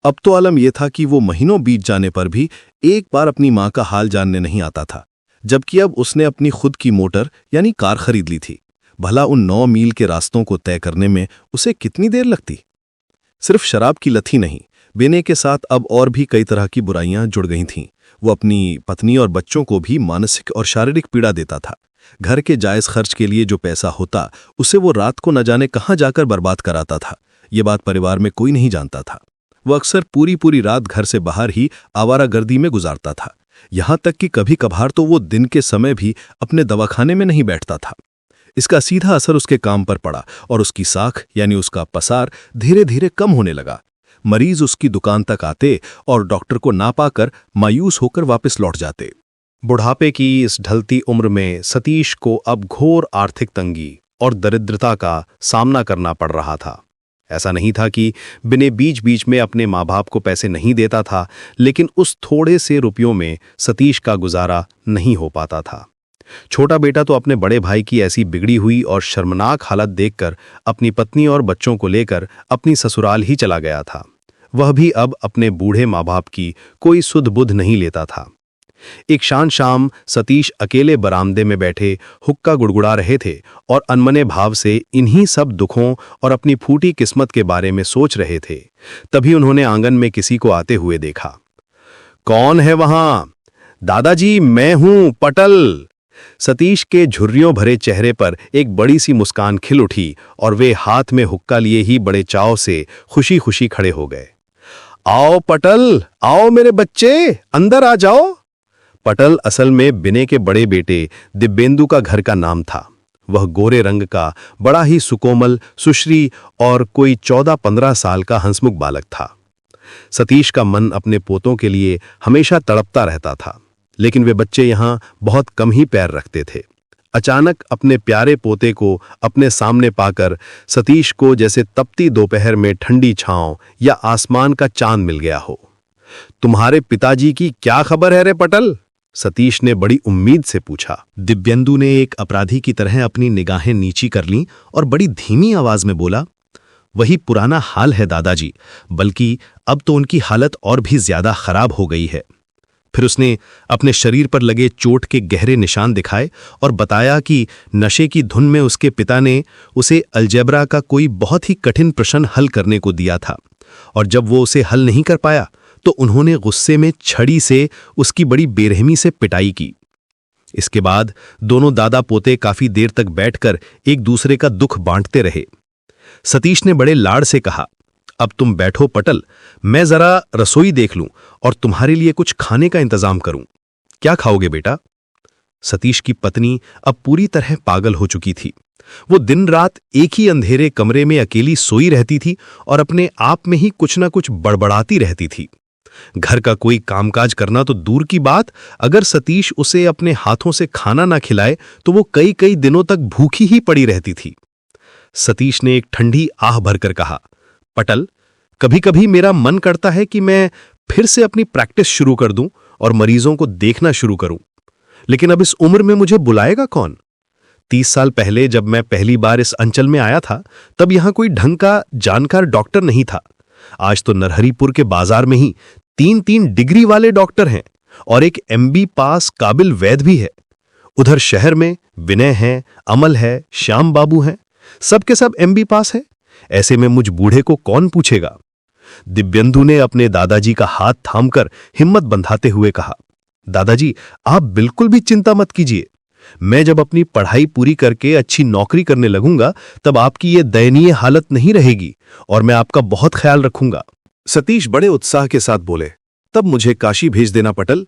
अब तो आलम यह था कि वो महीनों बीत जाने पर भी एक बार अपनी मां का हाल जानने नहीं आता था, जबकि अब उसने अपनी खुद की मोटर यानी कार खरीद ली थी। भला उन 9 मील के रास्तों को तय करने में उसे कितनी देर लगती? सिर्फ शराब की लत ही नहीं, विनय के साथ अब और भी कई तरह की बुराइयां जुड़ गई थीं। वो अपनी पत्नी और बच्चों को भी मानसिक और शारीरिक पीड़ा देता था। घर के जायज खर्च के लिए जो पैसा होता उसे वो रात को न जाने कहां जाकर बर्बाद कराता था। ये बात परिवार में कोई नहीं जानता था। वो अक्सर पूरी रात घर से बाहर ही आवारागर्दी में गुजारता था। यहां तक कि कभी कभार तो वो दिन के समय भी अपने दवाखाने में नहीं बैठता था। इसका सीधा असर उसके काम पर पड़ा और उसकी साख यानी उसका पसार धीरे धीरे कम होने लगा। मरीज उसकी दुकान तक आते और डॉक्टर को ना पाकर मायूस होकर वापस लौट जाते। बुढ़ापे की इस ढलती उम्र में सतीश को अब घोर आर्थिक तंगी और दरिद्रता का सामना करना पड़ रहा था। ऐसा नहीं था कि विनय बीच बीच में अपने माँ बाप को पैसे नहीं देता था, लेकिन उस थोड़े से रुपयों में सतीश का गुजारा नहीं हो पाता था। छोटा बेटा तो अपने बड़े भाई की ऐसी बिगड़ी हुई और शर्मनाक हालत देखकर अपनी पत्नी और बच्चों को लेकर अपनी ससुराल ही चला गया था। वह भी अब अपने बूढ़े माँ बाप की कोई सुध बुध नहीं लेता था। एक शाम सतीश अकेले बरामदे में बैठे हुक्का गुड़गुड़ा रहे थे और अनमने भाव से इन्हीं सब दुखों और अपनी फूटी किस्मत के बारे में सोच रहे थे। तभी उन्होंने आंगन में किसी को आते हुए देखा। कौन है वहां? दादाजी, मैं हूं, पटल। सतीश के झुर्रियों भरे चेहरे पर एक बड़ी सी मुस्कान खिल उठी और वे हाथ में हुक्का लिए ही बड़े चाव से खुशी खुशी खड़े हो गए। आओ पटल, आओ मेरे बच्चे, अंदर आ जाओ। पटल असल में विनय के बड़े बेटे दिव्येंदु का घर का नाम था। वह गोरे रंग का बड़ा ही सुकोमल, सुश्री और कोई 14-15 साल का हंसमुख बालक था। सतीश का मन अपने पोतों के लिए हमेशा तड़पता रहता था, लेकिन वे बच्चे यहाँ बहुत कम ही पैर रखते थे। अचानक अपने प्यारे पोते को अपने सामने पाकर सतीश को जैसे तपती दोपहर में ठंडी छांव या आसमान का चांद मिल गया हो। तुम्हारे पिताजी की क्या खबर है रे पटल? सतीश ने बड़ी उम्मीद से पूछा। दिव्येंदु ने एक अपराधी की तरह अपनी निगाहें नीची कर लीं और बड़ी धीमी आवाज में बोला, वही पुराना हाल है दादाजी, बल्कि अब तो उनकी हालत और भी ज्यादा खराब हो गई है। फिर उसने अपने शरीर पर लगे चोट के गहरे निशान दिखाए और बताया कि नशे की धुन में उसके पिता ने उसे अलजेब्रा का कोई बहुत ही कठिन प्रश्न हल करने को दिया था, और जब वो उसे हल नहीं कर पाया तो उन्होंने गुस्से में छड़ी से उसकी बड़ी बेरहमी से पिटाई की। इसके बाद दोनों दादा पोते काफी देर तक बैठकर एक दूसरे का दुख बांटते रहे। सतीश ने बड़े लाड़ से कहा, अब तुम बैठो पटल, मैं जरा रसोई देख लूं और तुम्हारे लिए कुछ खाने का इंतजाम करूं। क्या खाओगे बेटा? सतीश की पत्नी अब पूरी तरह पागल हो चुकी थी। वो दिन रात एक ही अंधेरे कमरे में अकेली सोई रहती थी और अपने आप में ही कुछ न कुछ बड़बड़ाती रहती थी। घर का कोई कामकाज करना तो दूर की बात, अगर सतीश उसे अपने हाथों से खाना ना खिलाए तो वो कई कई दिनों तक भूखी ही पड़ी रहती थी। सतीश ने एक ठंडी आह भरकर कहा, पटल, कभी कभी मेरा मन करता है कि मैं फिर से अपनी प्रैक्टिस शुरू कर दूं और मरीजों को देखना शुरू करूं, लेकिन अब इस उम्र में मुझे बुलाएगा कौन? 30 साल पहले जब मैं पहली बार इस अंचल में आया था तब यहां कोई ढंग का जानकार डॉक्टर नहीं था। आज तो नरहरीपुर के बाजार में ही 3-3 डिग्री वाले डॉक्टर हैं और एक MB पास काबिल वैद्य भी है। उधर शहर में विनय है, अमल है, श्याम बाबू हैं, सबके सब MB पास है। ऐसे में मुझ बूढ़े को कौन पूछेगा? दिव्येंदु ने अपने दादाजी का हाथ थामकर हिम्मत बंधाते हुए कहा, दादाजी, आप बिल्कुल भी चिंता मत कीजिए। मैं जब अपनी पढ़ाई पूरी करके अच्छी नौकरी करने लगूंगा तब आपकी ये दयनीय हालत नहीं रहेगी और मैं आपका बहुत ख्याल रखूंगा। सतीश बड़े उत्साह के साथ बोले, तब मुझे काशी भेज देना पटल।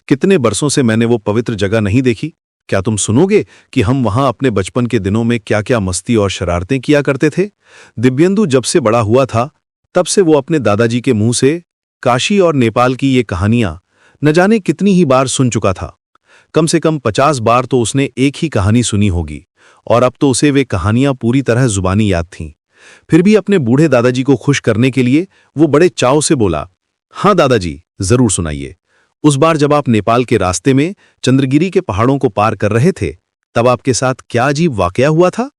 कितने बरसों से मैंने वो पवित्र जगह नहीं देखी। क्या तुम सुनोगे कि हम वहां अपने बचपन के दिनों में क्या क्या मस्ती और शरारतें किया करते थे? दिव्येंदु जब से बड़ा हुआ था तब से वो अपने दादाजी के मुंह से काशी और नेपाल की ये कहानियां न जाने कितनी ही बार सुन चुका था। कम से कम 50 बार तो उसने एक ही कहानी सुनी होगी और अब तो उसे वे कहानियां पूरी तरह जुबानी याद थीं। फिर भी अपने बूढ़े दादाजी को खुश करने के लिए वो बड़े चाव से बोला, हाँ दादाजी, जरूर सुनाइए। उस बार जब आप नेपाल के रास्ते में चंद्रगिरी के पहाड़ों को पार कर रहे थे तब आपके साथ क्या अजीब वाकया हुआ था?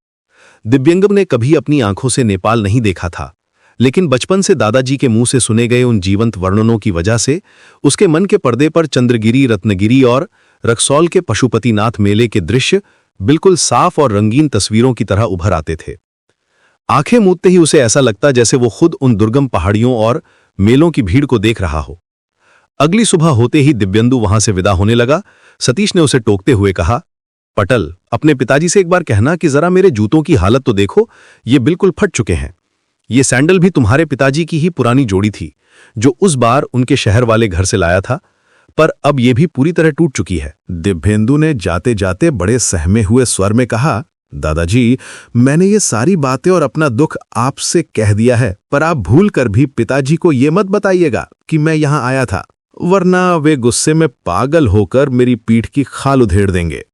दिव्यंगम ने कभी अपनी आंखों से नेपाल नहीं देखा था, लेकिन बचपन से दादाजी के मुंह से सुने गए उन जीवंत वर्णनों की वजह से उसके मन के पर्दे पर चंद्रगिरी, रत्नगिरी और रक्सौल के पशुपतिनाथ मेले के दृश्य बिल्कुल साफ और रंगीन तस्वीरों की तरह उभर आते थे। आंखें मूंदते ही उसे ऐसा लगता जैसे वो खुद उन दुर्गम पहाड़ियों और मेलों की भीड़ को देख रहा हो। अगली सुबह होते ही दिव्येंदु वहां से विदा होने लगा। सतीश ने उसे टोकते हुए कहा, पटल, अपने पिताजी से एक बार कहना कि जरा मेरे जूतों की हालत तो देखो, ये बिल्कुल फट चुके हैं। ये सैंडल भी तुम्हारे पिताजी की ही पुरानी जोड़ी थी जो उस बार उनके शहर वाले घर से लाया था, पर अब ये भी पूरी तरह टूट चुकी है। दिव्येंदु ने जाते जाते बड़े सहमे हुए स्वर में कहा, दादाजी, मैंने ये सारी बातें और अपना दुख आपसे कह दिया है, पर आप भूल कर भी पिताजी को ये मत बताइएगा कि मैं यहां आया था, वरना वे गुस्से में पागल होकर मेरी पीठ की खाल उधेड़ देंगे।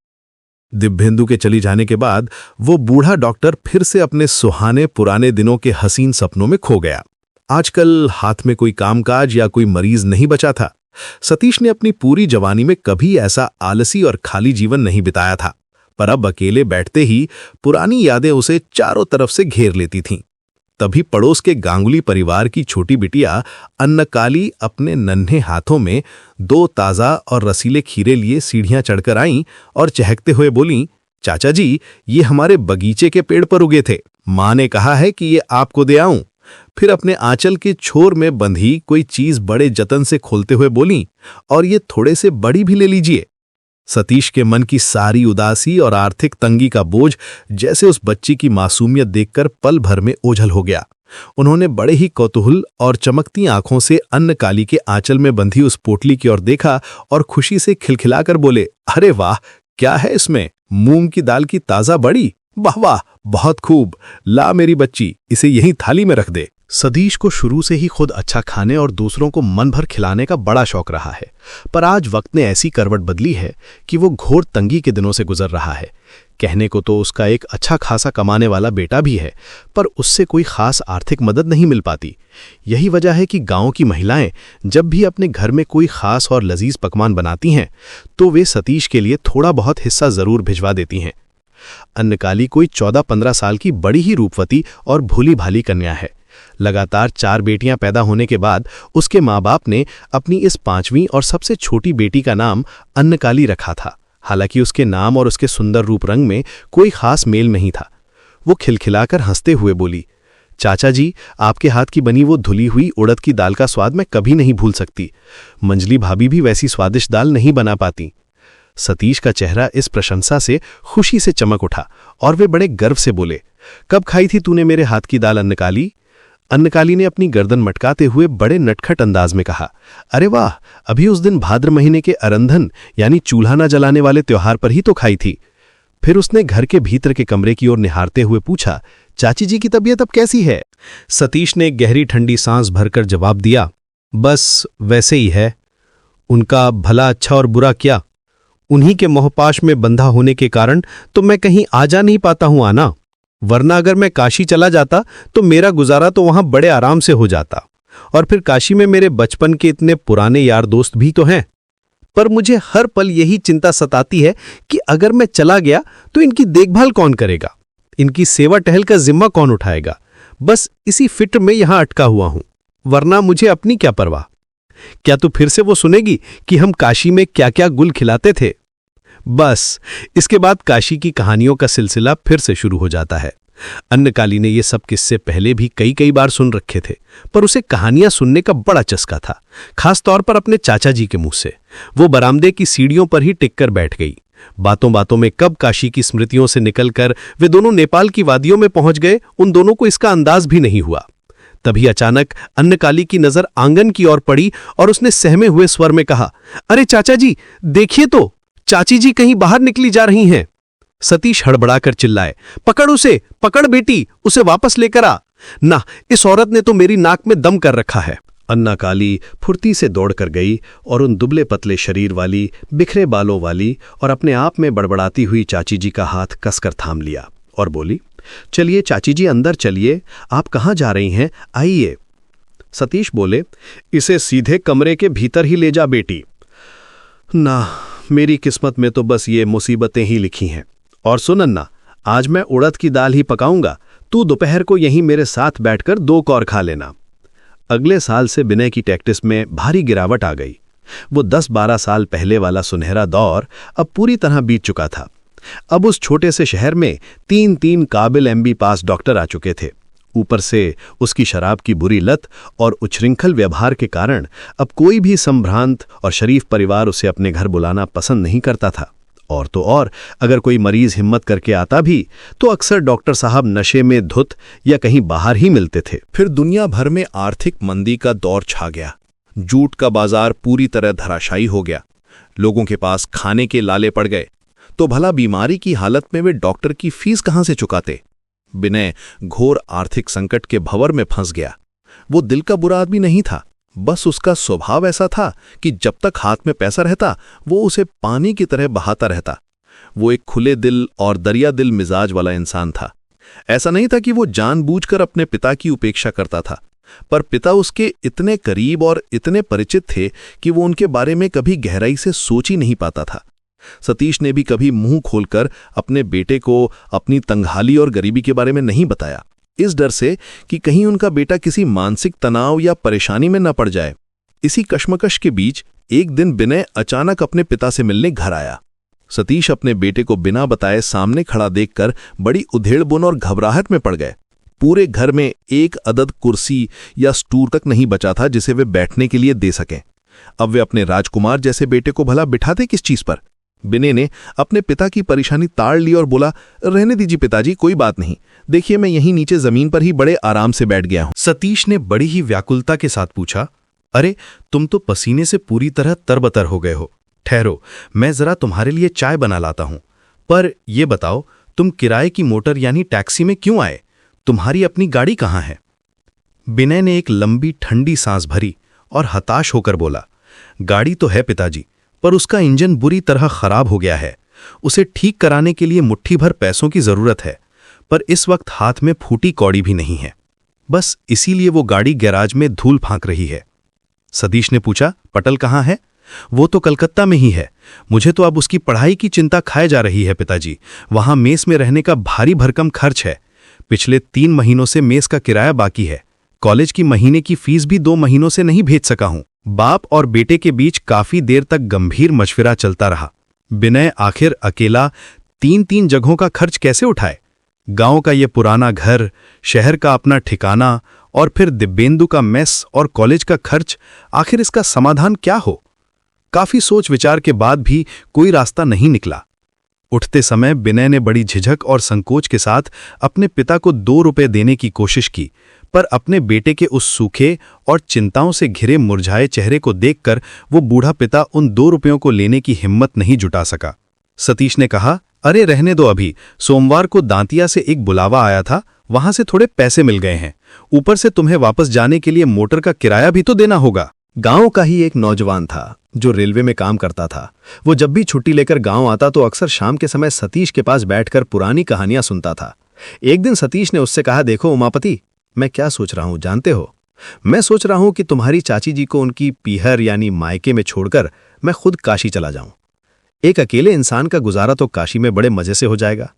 दिव्येंदु के चली जाने के बाद वो बूढ़ा डॉक्टर फिर से अपने सुहाने पुराने दिनों के हसीन सपनों में खो गया। आजकल हाथ में कोई कामकाज या कोई मरीज नहीं बचा था। सतीश ने अपनी पूरी जवानी में कभी ऐसा आलसी और खाली जीवन नहीं बिताया था, पर अब अकेले बैठते ही पुरानी यादें उसे चारों तरफ से घेर लेती थीं। तभी पड़ोस के गांगुली परिवार की छोटी बिटिया अन्नकाली अपने नन्हे हाथों में 2 ताजा और रसीले खीरे लिए सीढ़ियां चढ़कर आईं और चहकते हुए बोलीं, चाचा जी, ये हमारे बगीचे के पेड़ पर उगे थे, माँ ने कहा है कि ये आपको दे आऊं। फिर अपने आंचल के छोर में बंधी कोई चीज बड़े जतन से खोलते हुए बोलीं, और ये थोड़े से बड़ी भी ले लीजिए। सतीश के मन की सारी उदासी और आर्थिक तंगी का बोझ जैसे उस बच्ची की मासूमियत देखकर पल भर में ओझल हो गया। उन्होंने बड़े ही कौतूहल और चमकती आंखों से अन्नकाली के आंचल में बंधी उस पोटली की ओर देखा और खुशी से खिलखिलाकर बोले, अरे वाह, क्या है इसमें? मूंग की दाल की ताजा बड़ी? वाह वाह, बहुत खूब, ला मेरी बच्ची, इसे यहीं थाली में रख दे। सतीश को शुरू से ही खुद अच्छा खाने और दूसरों को मन भर खिलाने का बड़ा शौक रहा है, पर आज वक्त ने ऐसी करवट बदली है कि वो घोर तंगी के दिनों से गुजर रहा है। कहने को तो उसका एक अच्छा खासा कमाने वाला बेटा भी है, पर उससे कोई खास आर्थिक मदद नहीं मिल पाती। यही वजह है कि गांव की महिलाएं जब भी अपने घर में कोई खास और लजीज पकवान बनाती हैं तो वे सतीश के लिए थोड़ा बहुत हिस्सा जरूर भिजवा देती हैं। अन्नकाली कोई 14-15 साल की बड़ी ही रूपवती और भोली भाली कन्या है। लगातार 4 बेटियां पैदा होने के बाद उसके माँ बाप ने अपनी इस 5वीं और सबसे छोटी बेटी का नाम अन्नकाली रखा था। हालांकि उसके नाम और उसके सुंदर रूप रंग में कोई खास मेल नहीं था। वो खिलखिलाकर हंसते हुए बोली, चाचा जी, आपके हाथ की बनी वो धुली हुई उड़द की दाल का स्वाद मैं कभी नहीं भूल सकती। मंजली भाभी भी वैसी स्वादिष्ट दाल नहीं बना पाती। सतीश का चेहरा इस प्रशंसा से खुशी से चमक उठा और वे बड़े गर्व से बोले, कब खाई थी तूने मेरे हाथ की दाल अन्नकाली? अन्नकाली ने अपनी गर्दन मटकाते हुए बड़े नटखट अंदाज में कहा, अरे वाह, अभी उस दिन भाद्र महीने के अरंधन यानी चूल्हा न जलाने वाले त्योहार पर ही तो खाई थी। फिर उसने घर के भीतर के कमरे की ओर निहारते हुए पूछा, चाची जी की तबीयत अब कैसी है? सतीश ने गहरी ठंडी सांस भरकर जवाब दिया, बस वैसे ही है। उनका भला अच्छा और बुरा क्या, उन्हीं के मोहपाश में बंधा होने के कारण तो मैं कहीं आ जा नहीं पाता हूं आना, वरना अगर मैं काशी चला जाता तो मेरा गुजारा तो वहां बड़े आराम से हो जाता। और फिर काशी में मेरे बचपन के इतने पुराने यार दोस्त भी तो हैं। पर मुझे हर पल यही चिंता सताती है कि अगर मैं चला गया तो इनकी देखभाल कौन करेगा, इनकी सेवा टहल का जिम्मा कौन उठाएगा। बस इसी फिक्र में यहां अटका हुआ हूं, वरना मुझे अपनी क्या परवाह। क्या तू फिर से वो सुनेगी कि हम काशी में क्या क्या गुल खिलाते थे? बस इसके बाद काशी की कहानियों का सिलसिला फिर से शुरू हो जाता है। अन्नकाली ने ये सब किस्से पहले भी कई बार सुन रखे थे, पर उसे कहानियां सुनने का बड़ा चस्का था, खास तौर पर अपने चाचा जी के मुंह से। वो बरामदे की सीढ़ियों पर ही टिककर बैठ गई। बातों बातों में कब काशी की स्मृतियों से निकलकर वे दोनों नेपाल की वादियों में पहुंच गए, उन दोनों को इसका अंदाज भी नहीं हुआ। तभी अचानक अन्नकाली की नजर आंगन की ओर पड़ी और उसने सहमे हुए स्वर में कहा, अरे चाचा जी देखिए तो, चाची जी कहीं बाहर निकली जा रही हैं। सतीश हड़बड़ाकर चिल्लाए, पकड़ उसे, पकड़ बेटी, उसे वापस लेकर आ। ना, इस औरत ने तो मेरी नाक में दम कर रखा है। अन्नाकाली फुर्ती से दौड़कर गई और उन दुबले पतले शरीर वाली, बिखरे बालों वाली और अपने आप में बड़बड़ाती हुई चाची जी का हाथ कसकर थाम लिया और बोली, चलिए चाची जी अंदर चलिए, आप कहाँ जा रही हैं, आइए। सतीश बोले, इसे सीधे कमरे के भीतर ही ले जा बेटी। ना, मेरी किस्मत में तो बस ये मुसीबतें ही लिखी हैं। और सुन अन्ना, आज मैं उड़द की दाल ही पकाऊंगा, तू दोपहर को यहीं मेरे साथ बैठकर 2 कौर खा लेना। अगले साल से विनय की प्रैक्टिस में भारी गिरावट आ गई। वो 10-12 साल पहले वाला सुनहरा दौर अब पूरी तरह बीत चुका था। अब उस छोटे से शहर में 3 काबिल MB पास डॉक्टर आ चुके थे। ऊपर से उसकी शराब की बुरी लत और उच्छृंखल व्यवहार के कारण अब कोई भी संभ्रांत और शरीफ परिवार उसे अपने घर बुलाना पसंद नहीं करता था। और तो और अगर कोई मरीज हिम्मत करके आता भी तो अक्सर डॉक्टर साहब नशे में धुत या कहीं बाहर ही मिलते थे। फिर दुनिया भर में आर्थिक मंदी का दौर छा गया। जूट का बाजार पूरी तरह धराशायी हो गया। लोगों के पास खाने के लाले पड़ गए, तो भला बीमारी की हालत में वे डॉक्टर की फीस कहां से चुकाते। विनय घोर आर्थिक संकट के भंवर में फंस गया। वो दिल का बुरा आदमी नहीं था, बस उसका स्वभाव ऐसा था कि जब तक हाथ में पैसा रहता वो उसे पानी की तरह बहाता रहता। वो एक खुले दिल और दरिया दिल मिजाज वाला इंसान था। ऐसा नहीं था कि वो जानबूझकर अपने पिता की उपेक्षा करता था, पर पिता उसके इतने करीब और इतने परिचित थे कि वो उनके बारे में कभी गहराई से सोच ही नहीं पाता था। सतीश ने भी कभी मुंह खोलकर अपने बेटे को अपनी तंगहाली और गरीबी के बारे में नहीं बताया, इस डर से कि कहीं उनका बेटा किसी मानसिक तनाव या परेशानी में न पड़ जाए। इसी कश्मकश के बीच एक दिन विनय अचानक अपने पिता से मिलने घर आया। सतीश अपने बेटे को बिना बताए सामने खड़ा देखकर बड़ी उधेड़बुन और घबराहट में पड़ गए। पूरे घर में एक अदद कुर्सी या स्टूल तक नहीं बचा था जिसे वे बैठने के लिए दे सकें। अब वे अपने राजकुमार जैसे बेटे को भला बिठाते किस चीज पर। विनय ने अपने पिता की परेशानी ताड़ ली और बोला, रहने दीजिए पिताजी, कोई बात नहीं, देखिए मैं यहीं नीचे जमीन पर ही बड़े आराम से बैठ गया हूं। सतीश ने बड़ी ही व्याकुलता के साथ पूछा, अरे तुम तो पसीने से पूरी तरह तरबतर हो गए हो, ठहरो मैं जरा तुम्हारे लिए चाय बना लाता हूं। पर यह बताओ, तुम किराए की मोटर यानी टैक्सी में क्यों आए, तुम्हारी अपनी गाड़ी कहाँ है? विनय ने एक लंबी ठंडी सांस भरी और हताश होकर बोला, गाड़ी तो है पिताजी, पर उसका इंजन बुरी तरह खराब हो गया है। उसे ठीक कराने के लिए मुट्ठी भर पैसों की जरूरत है, पर इस वक्त हाथ में फूटी कौड़ी भी नहीं है। बस इसीलिए वो गाड़ी गैराज में धूल फांक रही है। सतीश ने पूछा, पटल कहाँ है? वो तो कलकत्ता में ही है। मुझे तो अब उसकी पढ़ाई की चिंता खाए जा रही है पिताजी। वहां मेस में रहने का भारी भरकम खर्च है। पिछले 3 महीनों से मेस का किराया बाकी है। कॉलेज की महीने की फीस भी 2 महीनों से नहीं भेज सका हूं। बाप और बेटे के बीच काफी देर तक गंभीर मशविरा चलता रहा। विनय आखिर अकेला 3 जगहों का खर्च कैसे उठाए? गांव का ये पुराना घर, शहर का अपना ठिकाना और फिर दिव्येंदु का मेस और कॉलेज का खर्च, आखिर इसका समाधान क्या हो? काफी सोच विचार के बाद भी कोई रास्ता नहीं निकला। उठते समय विनय ने बड़ी झिझक और संकोच के साथ अपने पिता को 2 रुपए देने की कोशिश की, पर अपने बेटे के उस सूखे और चिंताओं से घिरे मुरझाए चेहरे को देखकर वो बूढ़ा पिता उन 2 रुपयों को लेने की हिम्मत नहीं जुटा सका। सतीश ने कहा, अरे रहने दो, अभी सोमवार को दांतिया से एक बुलावा आया था, वहां से थोड़े पैसे मिल गए हैं। ऊपर से तुम्हें वापस जाने के लिए मोटर का किराया भी तो देना होगा। गांव का ही एक नौजवान था जो रेलवे में काम करता था। वो जब भी छुट्टी लेकर गांव आता तो अक्सर शाम के समय सतीश के पास बैठकर पुरानी कहानियां सुनता था। एक दिन सतीश ने उससे कहा, देखो उमापति, मैं क्या सोच रहा हूं जानते हो? मैं सोच रहा हूं कि तुम्हारी चाची जी को उनकी पीहर यानी मायके में छोड़कर मैं खुद काशी चला जाऊं। एक अकेले इंसान का गुजारा तो काशी में बड़े मजे से हो जाएगा,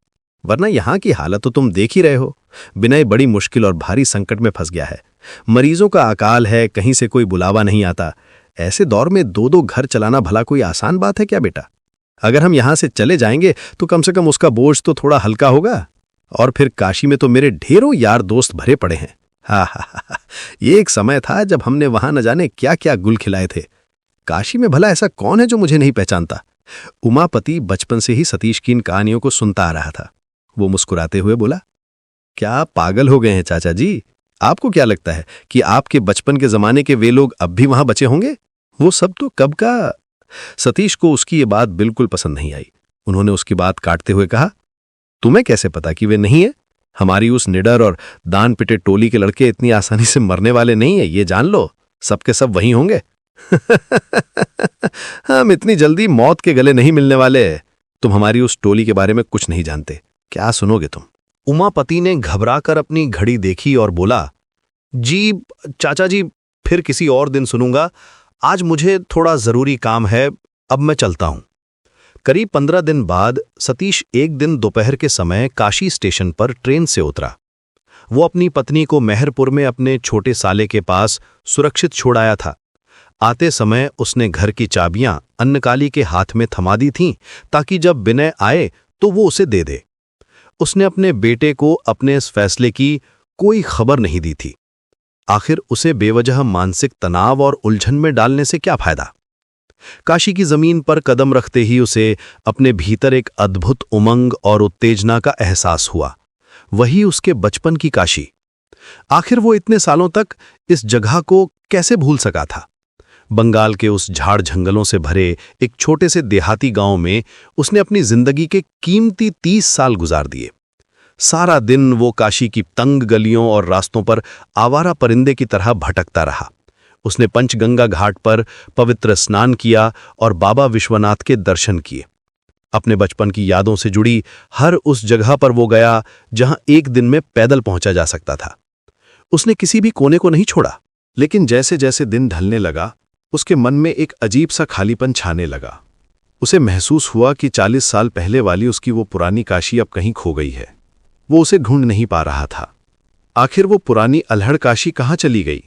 वरना यहां की हालत तो तुम देख ही रहे हो। विनय बड़ी मुश्किल और भारी संकट में फंस गया है। मरीजों का अकाल है, कहीं से कोई बुलावा नहीं आता। ऐसे दौर में 2-2 घर चलाना भला कोई आसान बात है क्या बेटा? अगर हम यहां से चले जाएंगे तो कम से कम उसका बोझ तो थोड़ा हल्का होगा। और फिर काशी में तो मेरे ढेरों यार दोस्त भरे पड़े हैं। हा, ये एक समय था जब हमने वहां न जाने क्या क्या गुल खिलाए थे। काशी में भला ऐसा कौन है जो मुझे नहीं पहचानता? उमापति बचपन से ही सतीश की इन कहानियों को सुनता आ रहा था। वो मुस्कुराते हुए बोला, क्या पागल हो गए हैं चाचा जी? आपको क्या लगता है कि आपके बचपन के जमाने के वे लोग अब भी वहां बचे होंगे? वो सब तो कब का। सतीश को उसकी ये बात बिल्कुल पसंद नहीं आई। उन्होंने उसकी बात काटते हुए कहा, तुम्हें कैसे पता कि वे नहीं है? हमारी उस निडर और दान पिटे टोली के लड़के इतनी आसानी से मरने वाले नहीं है, ये जान लो। सबके सब वहीं होंगे। हम इतनी जल्दी मौत के गले नहीं मिलने वाले। तुम हमारी उस टोली के बारे में कुछ नहीं जानते। क्या सुनोगे तुम? उमापति ने घबराकर अपनी घड़ी देखी और बोला, जी चाचा जी, फिर किसी और दिन सुनूंगा। आज मुझे थोड़ा जरूरी काम है, अब मैं चलता हूं। करीब 15 दिन बाद सतीश एक दिन दोपहर के समय काशी स्टेशन पर ट्रेन से उतरा। वो अपनी पत्नी को मेहरपुर में अपने छोटे साले के पास सुरक्षित छोड़ आया था। आते समय उसने घर की चाबियां अन्नकाली के हाथ में थमा दी थीं ताकि जब विनय आए तो वो उसे दे दे। उसने अपने बेटे को अपने इस फैसले की कोई खबर नहीं दी थी। आखिर उसे बेवजह मानसिक तनाव और उलझन में डालने से क्या फायदा? काशी की जमीन पर कदम रखते ही उसे अपने भीतर एक अद्भुत उमंग और उत्तेजना का एहसास हुआ। वही उसके बचपन की काशी। आखिर वो इतने सालों तक इस जगह को कैसे भूल सका था? बंगाल के उस झाड़ जंगलों से भरे एक छोटे से देहाती गांव में उसने अपनी जिंदगी के कीमती 30 साल गुजार दिए। सारा दिन वो काशी की तंग गलियों और रास्तों पर आवारा परिंदे की तरह भटकता रहा। उसने पंचगंगा घाट पर पवित्र स्नान किया और बाबा विश्वनाथ के दर्शन किए। अपने बचपन की यादों से जुड़ी हर उस जगह पर वो गया जहां एक दिन में पैदल पहुंचा जा सकता था। उसने किसी भी कोने को नहीं छोड़ा। लेकिन जैसे जैसे दिन ढलने लगा, उसके मन में एक अजीब सा खालीपन छाने लगा। उसे महसूस हुआ कि 40 साल पहले वाली उसकी वो पुरानी काशी अब कहीं खो गई है। वो उसे ढूंढ नहीं पा रहा था। आखिर वो पुरानी अल्हड़ काशी कहाँ चली गई?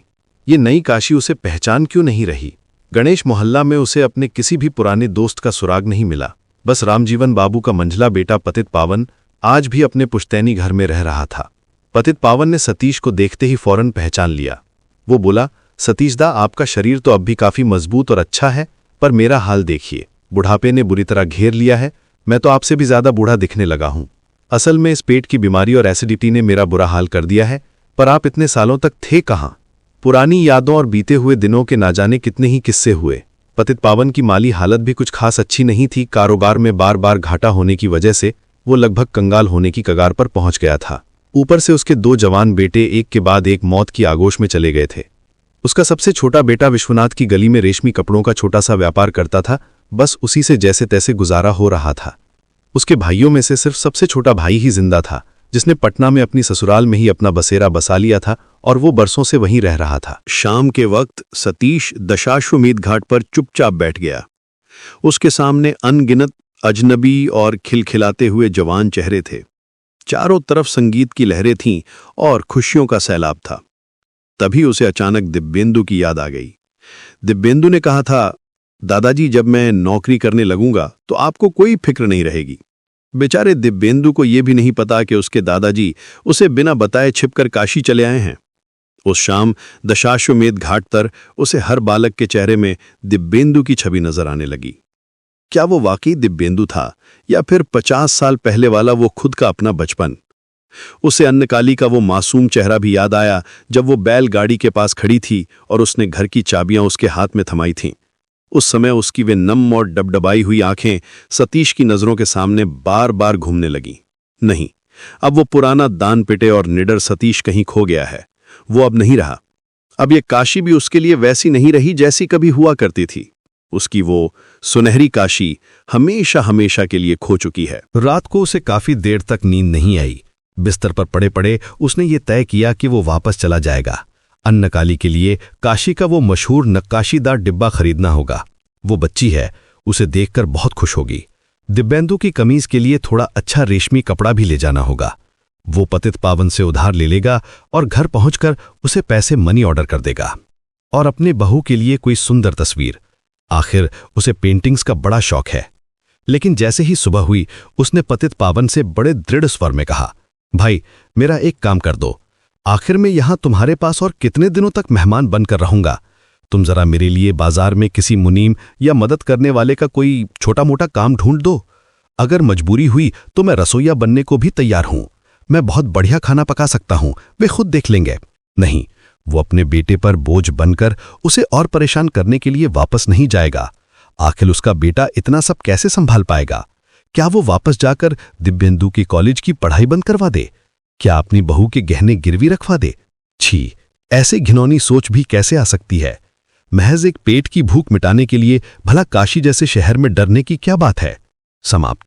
ये नई काशी उसे पहचान क्यों नहीं रही? गणेश मोहल्ला में उसे अपने किसी भी पुराने दोस्त का सुराग नहीं मिला। बस रामजीवन बाबू का मंझला बेटा पतित पावन आज भी अपने पुश्तैनी घर में रह रहा था। पतित पावन ने सतीश को देखते ही फौरन पहचान लिया। वो बोला, सतीश दा, आपका शरीर तो अब भी काफी मजबूत और अच्छा है, पर मेरा हाल देखिए, बुढ़ापे ने बुरी तरह घेर लिया है। मैं तो आपसे भी ज्यादा बूढ़ा दिखने लगा हूं। असल में इस पेट की बीमारी और एसिडिटी ने मेरा बुरा हाल कर दिया है। पर आप इतने सालों तक थे कहाँ? पुरानी यादों और बीते हुए दिनों के ना जाने कितने ही किस्से हुए। पतित पावन की माली हालत भी कुछ खास अच्छी नहीं थी। कारोबार में बार बार घाटा होने की वजह से वो लगभग कंगाल होने की कगार पर पहुंच गया था। ऊपर से उसके 2 जवान बेटे एक के बाद एक मौत की आगोश में चले गए थे। उसका सबसे छोटा बेटा विश्वनाथ की गली में रेशमी कपड़ों का छोटा सा व्यापार करता था। बस उसी से जैसे तैसे गुजारा हो रहा था। उसके भाइयों में से सिर्फ सबसे छोटा भाई ही जिंदा था, जिसने पटना में अपनी ससुराल में ही अपना बसेरा बसा लिया था और वो बरसों से वहीं रह रहा था। शाम के वक्त सतीश दशाश्वमेध घाट पर चुपचाप बैठ गया। उसके सामने अनगिनत अजनबी और खिलखिलाते हुए जवान चेहरे थे। चारों तरफ संगीत की लहरें थीं और खुशियों का सैलाब था। तभी उसे अचानक दिव्येंदु की याद आ गई। दिव्येंदु ने कहा था, दादाजी, जब मैं नौकरी करने लगूंगा तो आपको कोई फिक्र नहीं रहेगी। बेचारे दिव्येंदु को यह भी नहीं पता कि उसके दादाजी उसे बिना बताए छिपकर काशी चले आए हैं। उस शाम दशाश्वमेध घाट पर उसे हर बालक के चेहरे में दिव्येंदु की छवि नजर आने लगी। क्या वो वाकई दिव्येंदु था या फिर 50 साल पहले वाला वो खुद का अपना बचपन? उसे अन्नकाली का वो मासूम चेहरा भी याद आया जब वो बैलगाड़ी के पास खड़ी थी और उसने घर की चाबियां उसके हाथ में थमाई थीं। उस समय उसकी वे नम और डबडबाई हुई आंखें सतीश की नजरों के सामने बार बार घूमने लगीं। नहीं, अब वो पुराना दान पिटे और निडर सतीश कहीं खो गया है। वो अब नहीं रहा। अब ये काशी भी उसके लिए वैसी नहीं रही जैसी कभी हुआ करती थी। उसकी वो सुनहरी काशी हमेशा हमेशा के लिए खो चुकी है। रात को उसे काफी देर तक नींद नहीं आई। बिस्तर पर पड़े पड़े उसने ये तय किया कि वो वापस चला जाएगा। अन्नकाली के लिए काशी का वो मशहूर नक्काशीदार डिब्बा खरीदना होगा। वो बच्ची है, उसे देखकर बहुत खुश होगी। दिव्येंदु की कमीज के लिए थोड़ा अच्छा रेशमी कपड़ा भी ले जाना होगा। वो पतित पावन से उधार ले लेगा और घर पहुंचकर उसे पैसे मनी ऑर्डर कर देगा। और अपने बहू के लिए कोई सुंदर तस्वीर। आखिर उसे पेंटिंग्स का बड़ा शौक है। लेकिन जैसे ही सुबह हुई उसने पतित पावन से बड़े दृढ़ स्वर में कहा, भाई मेरा एक काम कर दो। आखिर मैं यहां तुम्हारे पास और कितने दिनों तक मेहमान बनकर रहूंगा? तुम जरा मेरे लिए बाजार में किसी मुनीम या मदद करने वाले का कोई छोटा मोटा काम ढूंढ दो। अगर मजबूरी हुई तो मैं रसोइया बनने को भी तैयार हूं। मैं बहुत बढ़िया खाना पका सकता हूं, वे खुद देख लेंगे। नहीं, वो अपने बेटे पर बोझ बनकर उसे और परेशान करने के लिए वापस नहीं जाएगा। आखिर उसका बेटा इतना सब कैसे संभाल पाएगा? क्या वो वापस जाकर दिव्येंदु की कॉलेज की पढ़ाई बंद करवा दे? क्या अपनी बहू के गहने गिरवी रखवा दे? छी, ऐसे घिनौनी सोच भी कैसे आ सकती है? महज एक पेट की भूख मिटाने के लिए भला काशी जैसे शहर में डरने की क्या बात है? समाप्त।